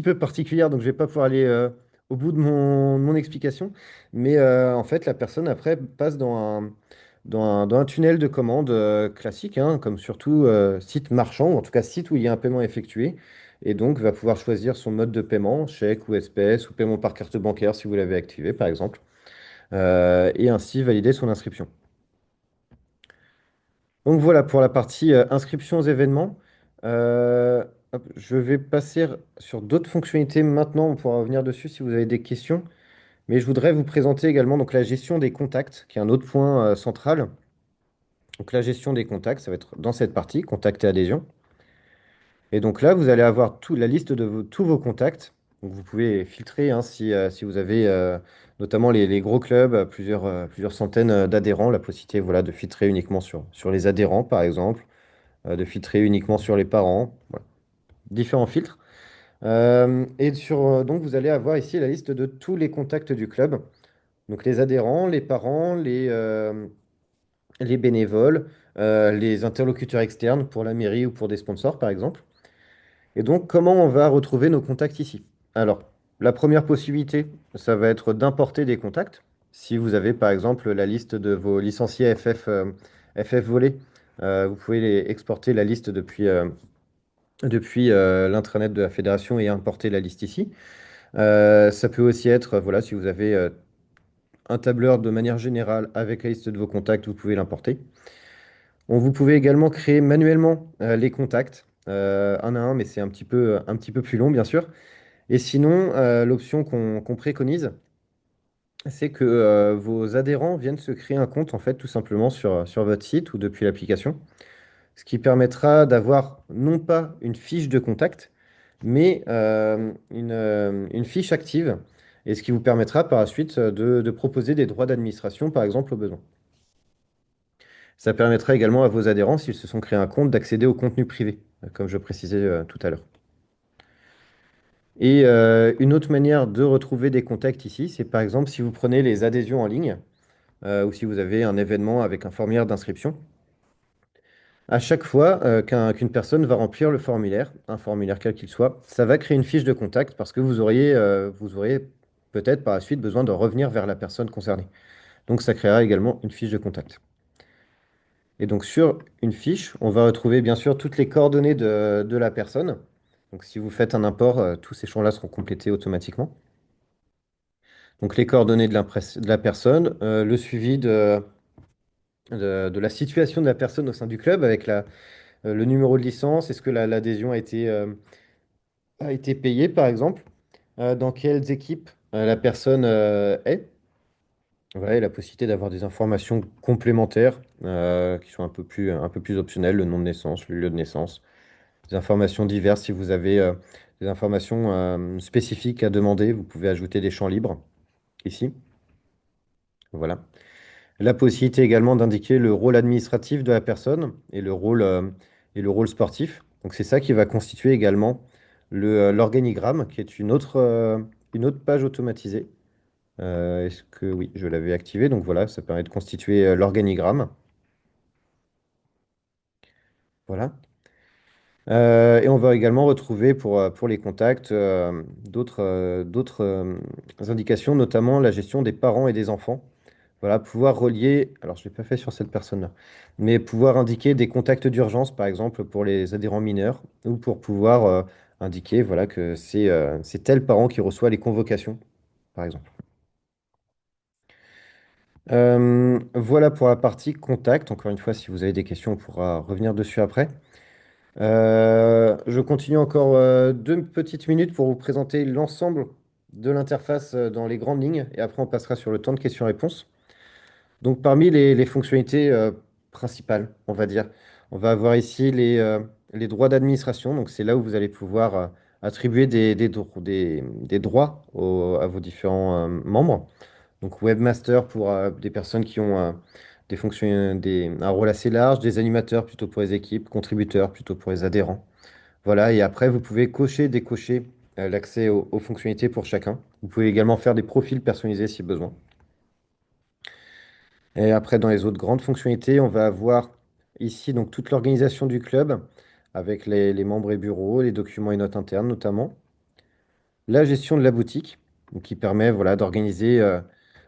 peu particulière, donc je vais pas pouvoir aller au bout de mon explication. Mais en fait, la personne après passe dans un tunnel de commande classique, hein, comme surtout site marchand, ou en tout cas site où il y a un paiement effectué. Et donc va pouvoir choisir son mode de paiement, chèque ou espèce, ou paiement par carte bancaire si vous l'avez activé par exemple, et ainsi valider son inscription. Donc voilà pour la partie inscription aux événements. Hop, je vais passer sur d'autres fonctionnalités maintenant. On pourra revenir dessus si vous avez des questions. Mais je voudrais vous présenter également donc, la gestion des contacts, qui est un autre point central. Donc la gestion des contacts, ça va être dans cette partie, contacts et adhésion. Et donc là, vous allez avoir la liste de tous vos contacts. Donc vous pouvez filtrer hein, si vous avez notamment les gros clubs, plusieurs centaines d'adhérents, la possibilité voilà, de filtrer uniquement sur les adhérents, par exemple de filtrer uniquement sur les parents, voilà. Différents filtres. Donc, vous allez avoir ici la liste de tous les contacts du club. Donc, les adhérents, les parents, les bénévoles, les interlocuteurs externes pour la mairie ou pour des sponsors, par exemple. Et donc, comment on va retrouver nos contacts ici? Alors, la première possibilité, ça va être d'importer des contacts. Si vous avez, par exemple, la liste de vos licenciés FF Volley, vous pouvez exporter la liste depuis l'intranet de la fédération et importer la liste ici. Ça peut aussi être, voilà, si vous avez un tableur de manière générale avec la liste de vos contacts, vous pouvez l'importer. Vous pouvez également créer manuellement les contacts, un à un, mais c'est un petit peu plus long, bien sûr. Et sinon, l'option qu'on préconise, c'est que vos adhérents viennent se créer un compte, en fait, tout simplement sur votre site ou depuis l'application, ce qui permettra d'avoir non pas une fiche de contact, mais une fiche active, et ce qui vous permettra par la suite de proposer des droits d'administration, par exemple, au besoin. Ça permettra également à vos adhérents, s'ils se sont créés un compte, d'accéder au contenu privé, comme je précisais tout à l'heure. Et une autre manière de retrouver des contacts ici, c'est par exemple si vous prenez les adhésions en ligne, ou si vous avez un événement avec un formulaire d'inscription. À chaque fois qu'une personne va remplir le formulaire, un formulaire quel qu'il soit, ça va créer une fiche de contact parce que vous auriez peut-être par la suite besoin de revenir vers la personne concernée. Donc ça créera également une fiche de contact. Et donc sur une fiche, on va retrouver bien sûr toutes les coordonnées de la personne. Donc si vous faites un import, tous ces champs-là seront complétés automatiquement. Donc les coordonnées de la personne, le suivi de la situation de la personne au sein du club avec le numéro de licence, est-ce que l'adhésion a été payée par exemple, dans quelles équipes la personne est. Voilà, et la possibilité d'avoir des informations complémentaires qui sont un peu plus optionnelles, le nom de naissance, le lieu de naissance, des informations diverses. Si vous avez des informations spécifiques à demander, vous pouvez ajouter des champs libres ici. Voilà. La possibilité également d'indiquer le rôle administratif de la personne et le rôle sportif. Donc c'est ça qui va constituer également l'organigramme, qui est une autre page automatisée. Est-ce que oui, je l'avais activé, donc voilà, ça permet de constituer l'organigramme. Voilà. Et on va également retrouver pour les contacts d'autres indications, notamment la gestion des parents et des enfants. Voilà, pouvoir relier, alors je ne l'ai pas fait sur cette personne-là, mais pouvoir indiquer des contacts d'urgence, par exemple, pour les adhérents mineurs, ou pour pouvoir indiquer voilà, que c'est tel parent qui reçoit les convocations, par exemple. Voilà pour la partie contact. Encore une fois, si vous avez des questions, on pourra revenir dessus après. Je continue encore 2 petites minutes pour vous présenter l'ensemble de l'interface dans les grandes lignes, et après on passera sur le temps de questions-réponses. Donc parmi les fonctionnalités principales, on va dire, on va avoir ici les droits d'administration. Donc c'est là où vous allez pouvoir attribuer des droits à vos différents membres. Donc webmaster pour des personnes qui ont des fonctions, un rôle assez large, des animateurs plutôt pour les équipes, contributeurs plutôt pour les adhérents. Voilà, et après vous pouvez cocher, décocher l'accès aux fonctionnalités pour chacun. Vous pouvez également faire des profils personnalisés si besoin. Et après, dans les autres grandes fonctionnalités, on va avoir ici donc toute l'organisation du club avec les membres et bureaux, les documents et notes internes notamment. La gestion de la boutique, donc qui permet voilà, d'organiser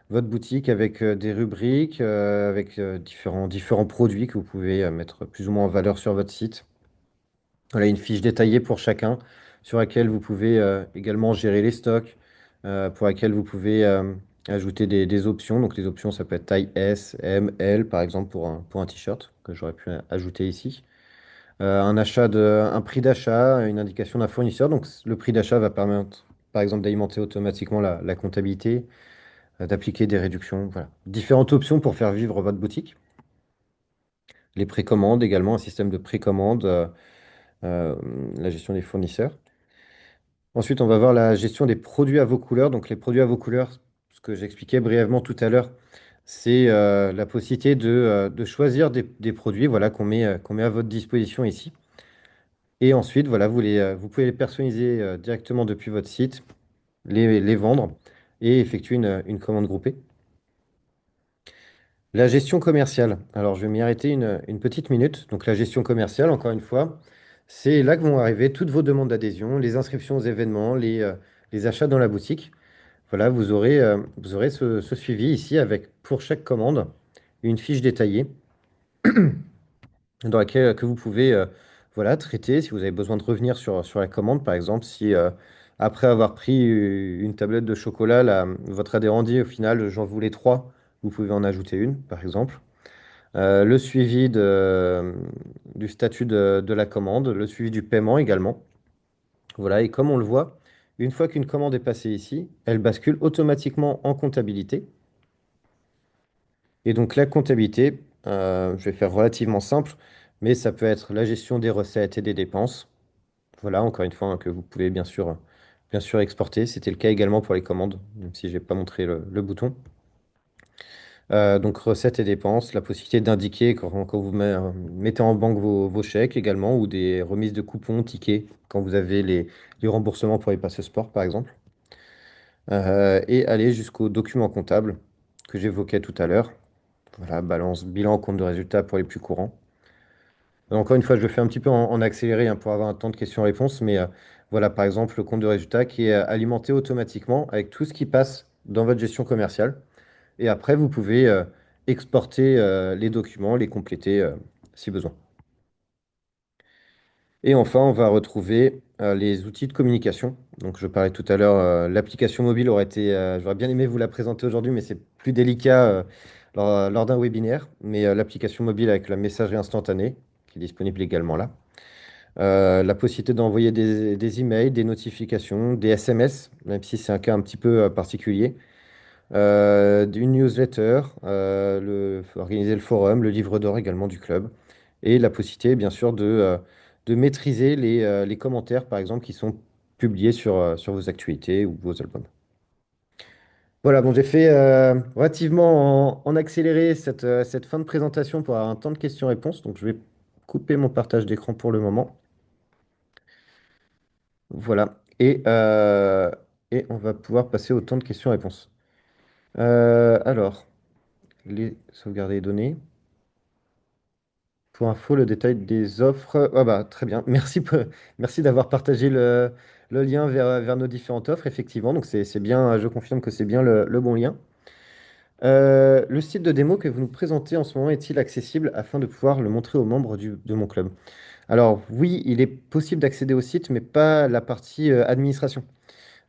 votre boutique avec des rubriques, avec différents produits que vous pouvez mettre plus ou moins en valeur sur votre site. Voilà, une fiche détaillée pour chacun sur laquelle vous pouvez également gérer les stocks, pour laquelle vous pouvez ajouter des options. Donc les options, ça peut être taille S, M, L, par exemple pour un t-shirt que j'aurais pu ajouter ici. Un prix d'achat, une indication d'un fournisseur. Donc le prix d'achat va permettre, par exemple, d'alimenter automatiquement la comptabilité, d'appliquer des réductions. Voilà. Différentes options pour faire vivre votre boutique. Les précommandes également, un système de précommande, euh, la gestion des fournisseurs. Ensuite, on va voir la gestion des produits à vos couleurs. Donc, les produits à vos couleurs, ce que j'expliquais brièvement tout à l'heure, c'est la possibilité de choisir des produits voilà, qu'on met à votre disposition ici. Et ensuite, voilà, vous pouvez les personnaliser directement depuis votre site, les vendre et effectuer une commande groupée. La gestion commerciale. Alors, je vais m'y arrêter une petite minute. Donc, la gestion commerciale, encore une fois, c'est là que vont arriver toutes vos demandes d'adhésion, les inscriptions aux événements, les achats dans la boutique. Voilà, vous aurez ce suivi ici avec, pour chaque commande, une fiche détaillée dans laquelle que vous pouvez voilà, traiter si vous avez besoin de revenir sur la commande. Par exemple, si après avoir pris une tablette de chocolat, votre adhérent dit au final j'en voulais trois, vous pouvez en ajouter une, par exemple. Le suivi du statut de la commande, le suivi du paiement également. Voilà, et comme on le voit, Une fois qu'une commande est passée ici, elle bascule automatiquement en comptabilité. Et donc la comptabilité, je vais faire relativement simple, mais ça peut être la gestion des recettes et des dépenses. Voilà, encore une fois, hein, que vous pouvez bien sûr exporter. C'était le cas également pour les commandes, même si je n'ai pas montré le bouton. Donc recettes et dépenses, la possibilité d'indiquer quand vous mettez en banque vos chèques également, ou des remises de coupons, tickets, quand vous avez les remboursements pour les passes sport, par exemple. Et aller jusqu'aux documents comptables que j'évoquais tout à l'heure. Voilà, balance, bilan, compte de résultat pour les plus courants. Encore une fois, je le fais un petit peu en accéléré hein, pour avoir un temps de questions-réponses, mais voilà, par exemple, le compte de résultat qui est alimenté automatiquement avec tout ce qui passe dans votre gestion commerciale. Et après, vous pouvez exporter les documents, les compléter si besoin. Et enfin, on va retrouver les outils de communication. Donc, je parlais tout à l'heure, l'application mobile aurait été, j'aurais bien aimé vous la présenter aujourd'hui, mais c'est plus délicat lors d'un webinaire. Mais l'application mobile avec la messagerie instantanée, qui est disponible également là. La possibilité d'envoyer des emails, des notifications, des SMS, même si c'est un cas un petit peu particulier. Une newsletter, organiser le forum, le livre d'or également du club, et la possibilité bien sûr de maîtriser les commentaires par exemple qui sont publiés sur vos actualités ou vos albums. Voilà, bon, j'ai fait relativement en accéléré cette fin de présentation pour avoir un temps de questions-réponses, donc je vais couper mon partage d'écran pour le moment. Voilà, et on va pouvoir passer au temps de questions-réponses. Alors, les sauvegarder les données. Pour info, le détail des offres. Ah bah, très bien. Merci d'avoir partagé le lien vers nos différentes offres, effectivement. Donc, c'est bien, je confirme que c'est bien le bon lien. Le site de démo que vous nous présentez en ce moment est-il accessible afin de pouvoir le montrer aux membres de mon club? Alors, oui, il est possible d'accéder au site, mais pas la partie administration.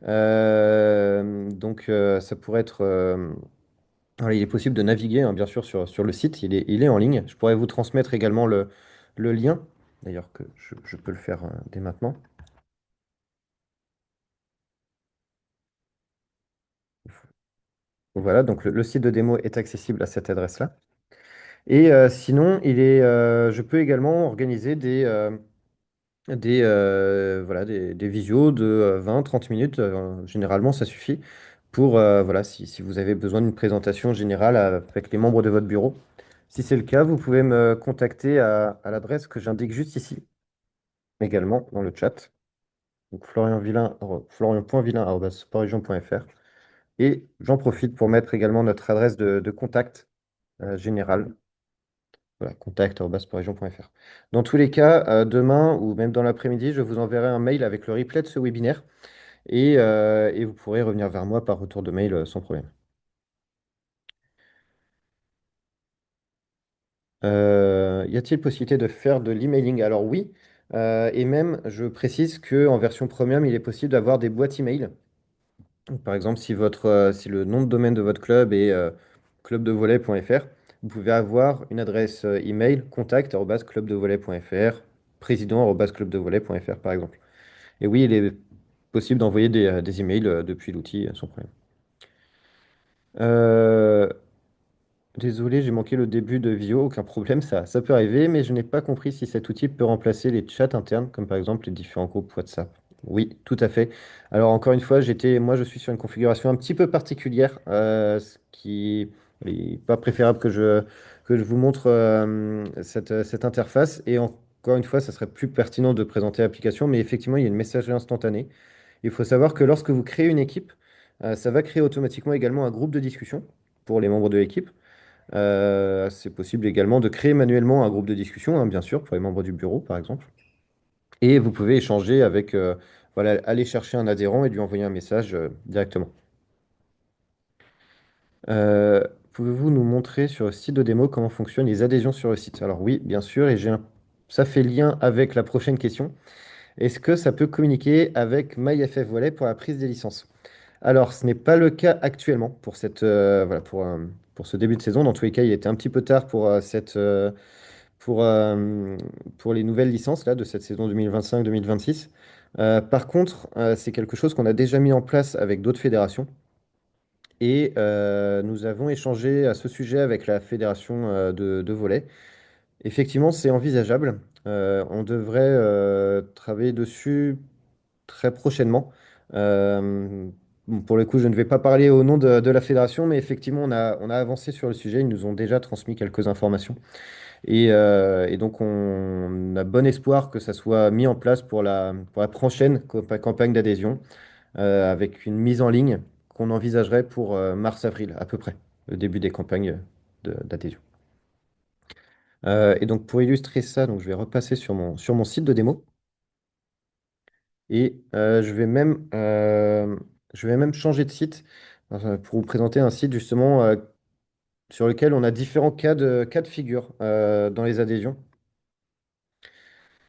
Ça pourrait être. Voilà, il est possible de naviguer, hein, bien sûr, sur le site. Il est en ligne. Je pourrais vous transmettre également le lien. D'ailleurs, que je peux le faire dès maintenant. Voilà, donc le site de démo est accessible à cette adresse-là. Et sinon, je peux également organiser voilà, des visios de 20-30 minutes. Généralement, ça suffit pour, voilà, si vous avez besoin d'une présentation générale avec les membres de votre bureau. Si c'est le cas, vous pouvez me contacter à l'adresse que j'indique juste ici, également dans le chat. Donc florian.villain@sportregion.fr. Et j'en profite pour mettre également notre adresse de contact général. Voilà, contact@sportregion.fr. Dans tous les cas, demain ou même dans l'après-midi, je vous enverrai un mail avec le replay de ce webinaire et vous pourrez revenir vers moi par retour de mail sans problème. Y a-t-il possibilité de faire de l'emailing? Alors oui, et même je précise qu'en version premium, il est possible d'avoir des boîtes email. Donc, par exemple, si le nom de domaine de votre club est clubdevolley.fr, vous pouvez avoir une adresse email contact@clubdevolley.fr, président@clubdevolley.fr par exemple. Et oui, il est possible d'envoyer des emails depuis l'outil sans problème. Euh, Désolé, j'ai manqué le début de Vio, aucun problème, ça peut arriver, mais je n'ai pas compris si cet outil peut remplacer les chats internes, comme par exemple les différents groupes WhatsApp. Oui, tout à fait. Alors encore une fois, moi je suis sur une configuration un petit peu particulière, ce qui n'est pas préférable que je vous montre cette interface. Et encore une fois, ça serait plus pertinent de présenter l'application, mais effectivement, il y a une messagerie instantanée. Il faut savoir que lorsque vous créez une équipe, ça va créer automatiquement également un groupe de discussion pour les membres de l'équipe. C'est possible également de créer manuellement un groupe de discussion, hein, bien sûr, pour les membres du bureau, par exemple. Et vous pouvez échanger voilà, aller chercher un adhérent et lui envoyer un message directement. Euh, Pouvez-vous nous montrer sur le site de démo comment fonctionnent les adhésions sur le site? Alors oui, bien sûr, et ça fait lien avec la prochaine question. Est-ce que ça peut communiquer avec MyFF Wallet pour la prise des licences? Alors, ce n'est pas le cas actuellement voilà, pour ce début de saison. Dans tous les cas, il était un petit peu tard pour, euh, pour les nouvelles licences là, de cette saison 2025-2026. Par contre, c'est quelque chose qu'on a déjà mis en place avec d'autres fédérations. Et nous avons échangé à ce sujet avec la fédération de volley. Effectivement, c'est envisageable. On devrait travailler dessus très prochainement. Bon, pour le coup, je ne vais pas parler au nom de la fédération, mais effectivement, on a avancé sur le sujet. Ils nous ont déjà transmis quelques informations. Et donc, on a bon espoir que ça soit mis en place pour la prochaine campagne d'adhésion, avec une mise en ligne qu'on envisagerait pour mars-avril, à peu près, le début des campagnes d'adhésion. Et donc, pour illustrer ça, donc, je vais repasser sur mon site de démo. Et je vais même changer de site pour vous présenter un site justement sur lequel on a différents cas de figure dans les adhésions.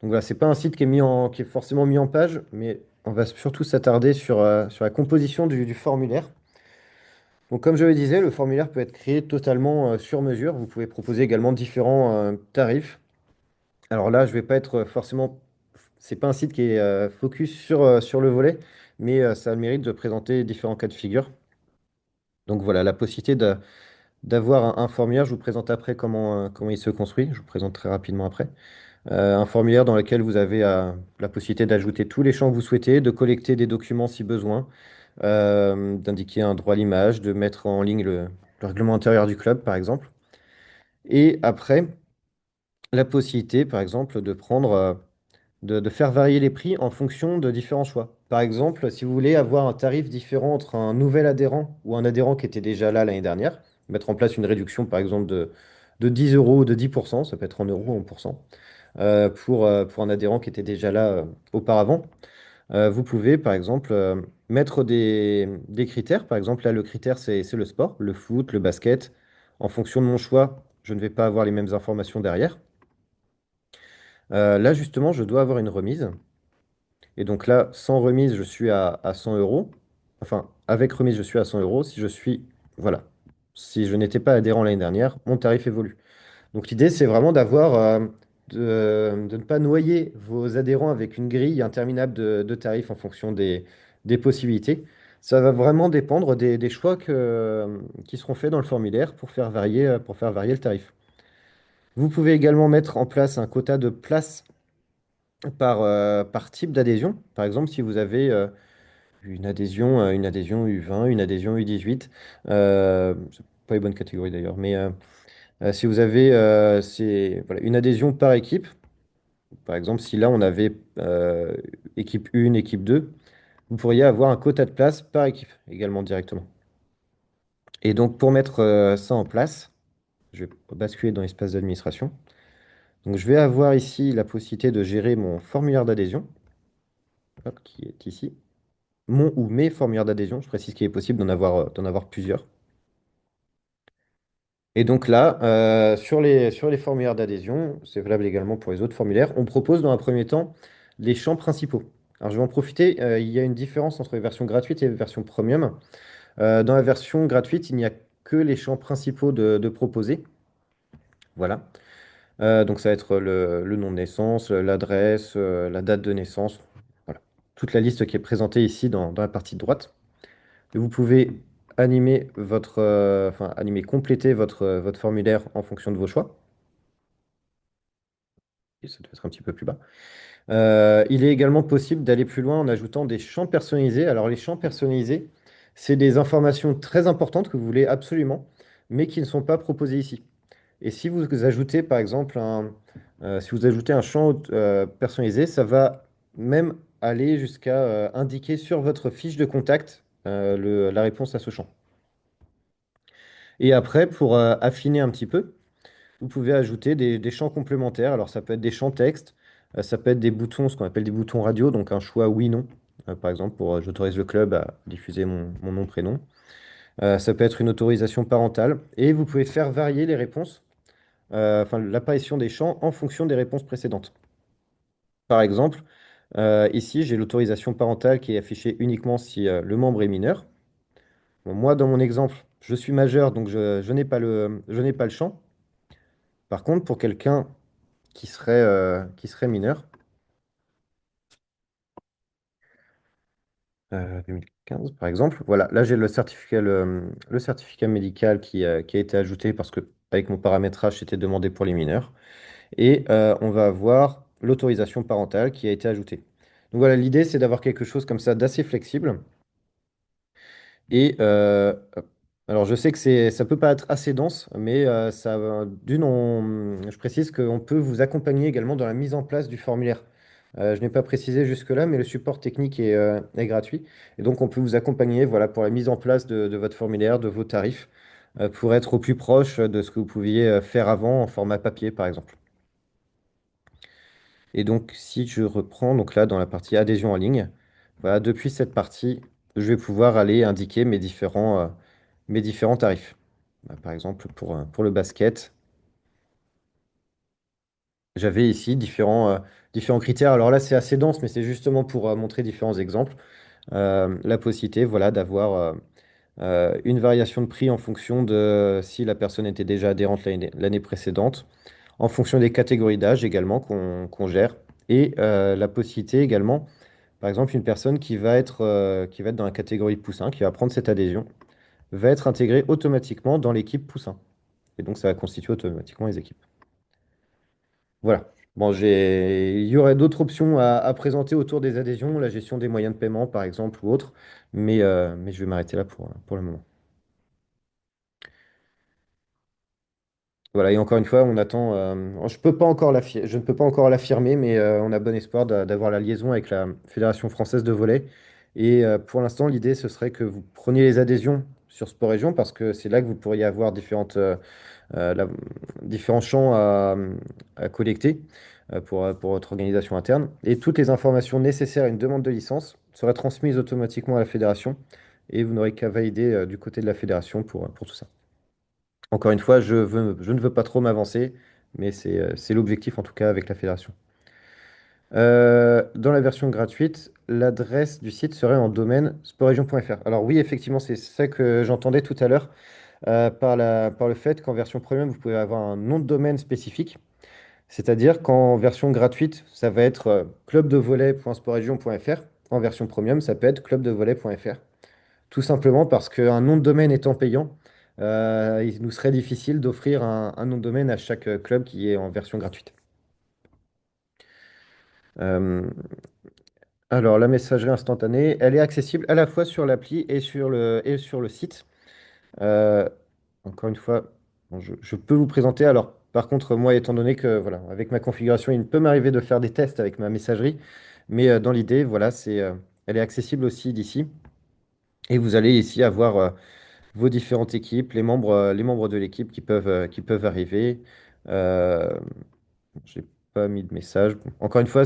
Donc voilà, c'est pas un site qui est forcément mis en page, mais on va surtout s'attarder sur la composition du formulaire. Donc comme je le disais, le formulaire peut être créé totalement sur mesure. Vous pouvez proposer également différents tarifs. Alors là, je vais pas être forcément. C'est pas un site qui est focus sur le volet, mais ça a le mérite de présenter différents cas de figure. Donc voilà, la possibilité d'avoir un formulaire, je vous présente après comment il se construit. Je vous présente très rapidement après. Un formulaire dans lequel vous avez la possibilité d'ajouter tous les champs que vous souhaitez, de collecter des documents si besoin, d'indiquer un droit à l'image, de mettre en ligne le règlement intérieur du club, par exemple. Et après, la possibilité, par exemple, de faire varier les prix en fonction de différents choix. Par exemple, si vous voulez avoir un tarif différent entre un nouvel adhérent ou un adhérent qui était déjà là l'année dernière, mettre en place une réduction, par exemple, de 10 euros ou de 10%, ça peut être en euros ou en pourcent, pour un adhérent qui était déjà là auparavant. Vous pouvez, par exemple, mettre des critères. Par exemple, là, le critère, c'est le sport, le foot, le basket. En fonction de mon choix, je ne vais pas avoir les mêmes informations derrière. Là, justement, je dois avoir une remise. Et donc là, sans remise, je suis à 100 euros. Enfin, avec remise, je suis à 100 euros. Si je suis, voilà. Si je n'étais pas adhérent l'année dernière, mon tarif évolue. Donc l'idée, c'est vraiment de ne pas noyer vos adhérents avec une grille interminable de tarifs en fonction des possibilités. Ça va vraiment dépendre des choix qui seront faits dans le formulaire pour faire varier le tarif. Vous pouvez également mettre en place un quota de places par type d'adhésion. Par exemple, si vous avez une adhésion U20, une adhésion U18, c'est pas les bonnes catégories d'ailleurs, mais si vous avez voilà, une adhésion par équipe, par exemple, si là on avait équipe 1, équipe 2, vous pourriez avoir un quota de place par équipe également directement. Et donc pour mettre ça en place, je vais basculer dans l'espace d'administration. Donc je vais avoir ici la possibilité de gérer mon formulaire d'adhésion, hop, qui est ici. Mon ou mes formulaires d'adhésion, je précise qu'il est possible d'en avoir plusieurs. Et donc là, sur les formulaires d'adhésion, c'est valable également pour les autres formulaires, on propose dans un premier temps les champs principaux. Alors je vais en profiter, il y a une différence entre les versions gratuites et les versions premium. Dans la version gratuite, il n'y a que les champs principaux de proposer. Voilà. Donc ça va être le nom de naissance, l'adresse, la date de naissance. Voilà. Toute la liste qui est présentée ici dans la partie de droite. Et vous pouvez compléter votre formulaire en fonction de vos choix. Et ça doit être un petit peu plus bas. Il est également possible d'aller plus loin en ajoutant des champs personnalisés. Alors, les champs personnalisés, c'est des informations très importantes que vous voulez absolument, mais qui ne sont pas proposées ici. Et si vous ajoutez, par exemple, si vous ajoutez un champ personnalisé, ça va même aller jusqu'à indiquer sur votre fiche de contact la réponse à ce champ. Et après, pour affiner un petit peu, vous pouvez ajouter des champs complémentaires. Alors, ça peut être des champs texte, ça peut être des boutons, ce qu'on appelle des boutons radio, donc un choix oui-non, par exemple, pour j'autorise le club à diffuser mon nom, prénom. Ça peut être une autorisation parentale. Et vous pouvez faire varier les réponses, enfin, l'apparition des champs en fonction des réponses précédentes. Par exemple, ici, j'ai l'autorisation parentale qui est affichée uniquement si le membre est mineur. Bon, moi, dans mon exemple, je suis majeur, donc je n'ai pas le champ. Par contre, pour quelqu'un qui serait mineur, 2015 par exemple. Voilà, là j'ai le certificat médical qui a été ajouté parce que avec mon paramétrage, c'était demandé pour les mineurs. Et on va avoir l'autorisation parentale qui a été ajoutée. Donc voilà, l'idée c'est d'avoir quelque chose comme ça d'assez flexible. Et alors je sais que ça peut pas être assez dense, mais je précise qu'on peut vous accompagner également dans la mise en place du formulaire. Je n'ai pas précisé jusque-là, mais le support technique est gratuit. Et donc on peut vous accompagner voilà, pour la mise en place de votre formulaire, de vos tarifs, pour être au plus proche de ce que vous pouviez faire avant en format papier, par exemple. Et donc, si je reprends, donc là, dans la partie adhésion en ligne, voilà, depuis cette partie, je vais pouvoir aller indiquer mes différents tarifs. Bah, par exemple, pour le basket, j'avais ici différents critères. Alors là, c'est assez dense, mais c'est justement pour montrer différents exemples. La possibilité, voilà, d'avoir une variation de prix en fonction de si la personne était déjà adhérente l'année précédente, en fonction des catégories d'âge également qu'on gère, et la possibilité également. Par exemple, une personne qui va être dans la catégorie poussin, qui va prendre cette adhésion, va être intégrée automatiquement dans l'équipe poussin. Et donc, ça va constituer automatiquement les équipes. Voilà. Bon, il y aurait d'autres options à présenter autour des adhésions, la gestion des moyens de paiement, par exemple, ou autre, mais je vais m'arrêter là pour le moment. Voilà, et encore une fois, on attend. Je ne peux pas encore l'affirmer, mais on a bon espoir d'avoir la liaison avec la Fédération française de volley. Et pour l'instant, l'idée, ce serait que vous preniez les adhésions sur Sport Région, parce que c'est là que vous pourriez avoir euh, la- différents champs à collecter pour votre organisation interne. Et toutes les informations nécessaires à une demande de licence seraient transmises automatiquement à la fédération, et vous n'aurez qu'à valider du côté de la fédération pour tout ça. Encore une fois, je ne veux pas trop m'avancer, mais c'est l'objectif en tout cas avec la fédération. Dans la version gratuite, l'adresse du site serait en domaine sportregion.fr. Alors oui, effectivement, c'est ça que j'entendais tout à l'heure par le fait qu'en version premium, vous pouvez avoir un nom de domaine spécifique. C'est-à-dire qu'en version gratuite, ça va être clubdevolley.sportregion.fr. En version premium, ça peut être clubdevolley.fr. Tout simplement parce qu'un nom de domaine étant payant, il nous serait difficile d'offrir un nom de domaine à chaque club qui est en version gratuite. Euh, alors, la messagerie instantanée, elle est accessible à la fois sur l'appli et sur le site. Euh, Encore une fois, bon, je peux vous présenter. Alors, par contre, moi, étant donné que, voilà, avec ma configuration, il peut m'arriver de faire des tests avec ma messagerie, mais dans l'idée, voilà, elle est accessible aussi d'ici. Et vous allez ici avoir vos différentes équipes, les membres de l'équipe qui peuvent arriver. Euh, j'ai pas mis de message. Bon, encore une fois,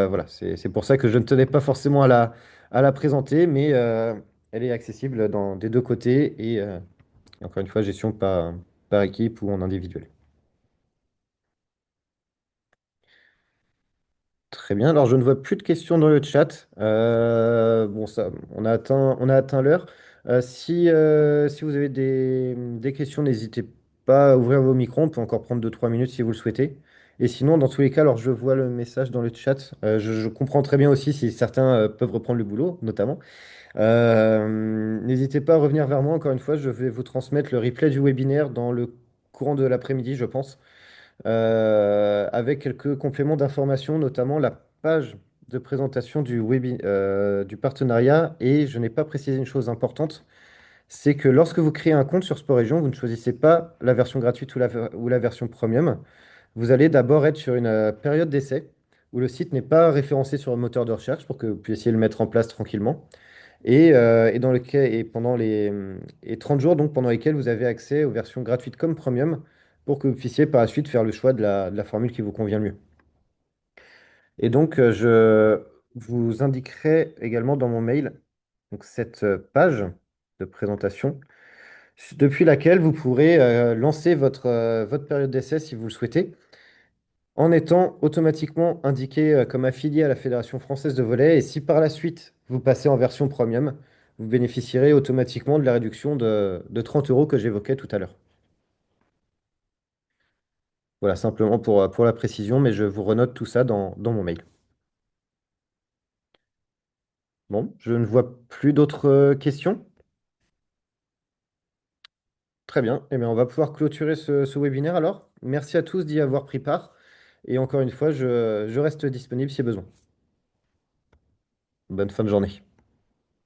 voilà, c'est pour ça que je ne tenais pas forcément à la présenter, mais elle est accessible des deux côtés et encore une fois, gestion par équipe ou en individuel. Très bien. Alors, je ne vois plus de questions dans le chat. Bon, ça, on a atteint l'heure. Si vous avez des questions, n'hésitez pas à ouvrir vos micros. On peut encore prendre 2 3 minutes si vous le souhaitez. Et sinon, dans tous les cas, alors je vois le message dans le chat. Je comprends très bien aussi si certains peuvent reprendre le boulot, notamment. N'hésitez pas à revenir vers moi. Encore une fois, je vais vous transmettre le replay du webinaire dans le courant de l'après-midi, je pense, avec quelques compléments d'information, notamment la page de présentation du partenariat. Et je n'ai pas précisé une chose importante, c'est que lorsque vous créez un compte sur Sport Région, vous ne choisissez pas la version gratuite ou la version premium. Vous allez d'abord être sur une période d'essai où le site n'est pas référencé sur un moteur de recherche pour que vous puissiez le mettre en place tranquillement. Et dans lequel, et pendant et 30 jours donc, pendant lesquels vous avez accès aux versions gratuites comme premium pour que vous puissiez par la suite faire le choix de la formule qui vous convient le mieux. Et donc, je vous indiquerai également dans mon mail donc, cette page de présentation depuis laquelle vous pourrez lancer votre période d'essai si vous le souhaitez, en étant automatiquement indiqué comme affilié à la Fédération française de volley. Et si par la suite vous passez en version premium, vous bénéficierez automatiquement de la réduction de 30 euros que j'évoquais tout à l'heure. Voilà, simplement pour la précision, mais je vous renote tout ça dans mon mail. Bon, je ne vois plus d'autres questions. Très bien. Eh bien, on va pouvoir clôturer ce webinaire alors. Merci à tous d'y avoir pris part. Et encore une fois, je reste disponible si besoin. Bonne fin de journée.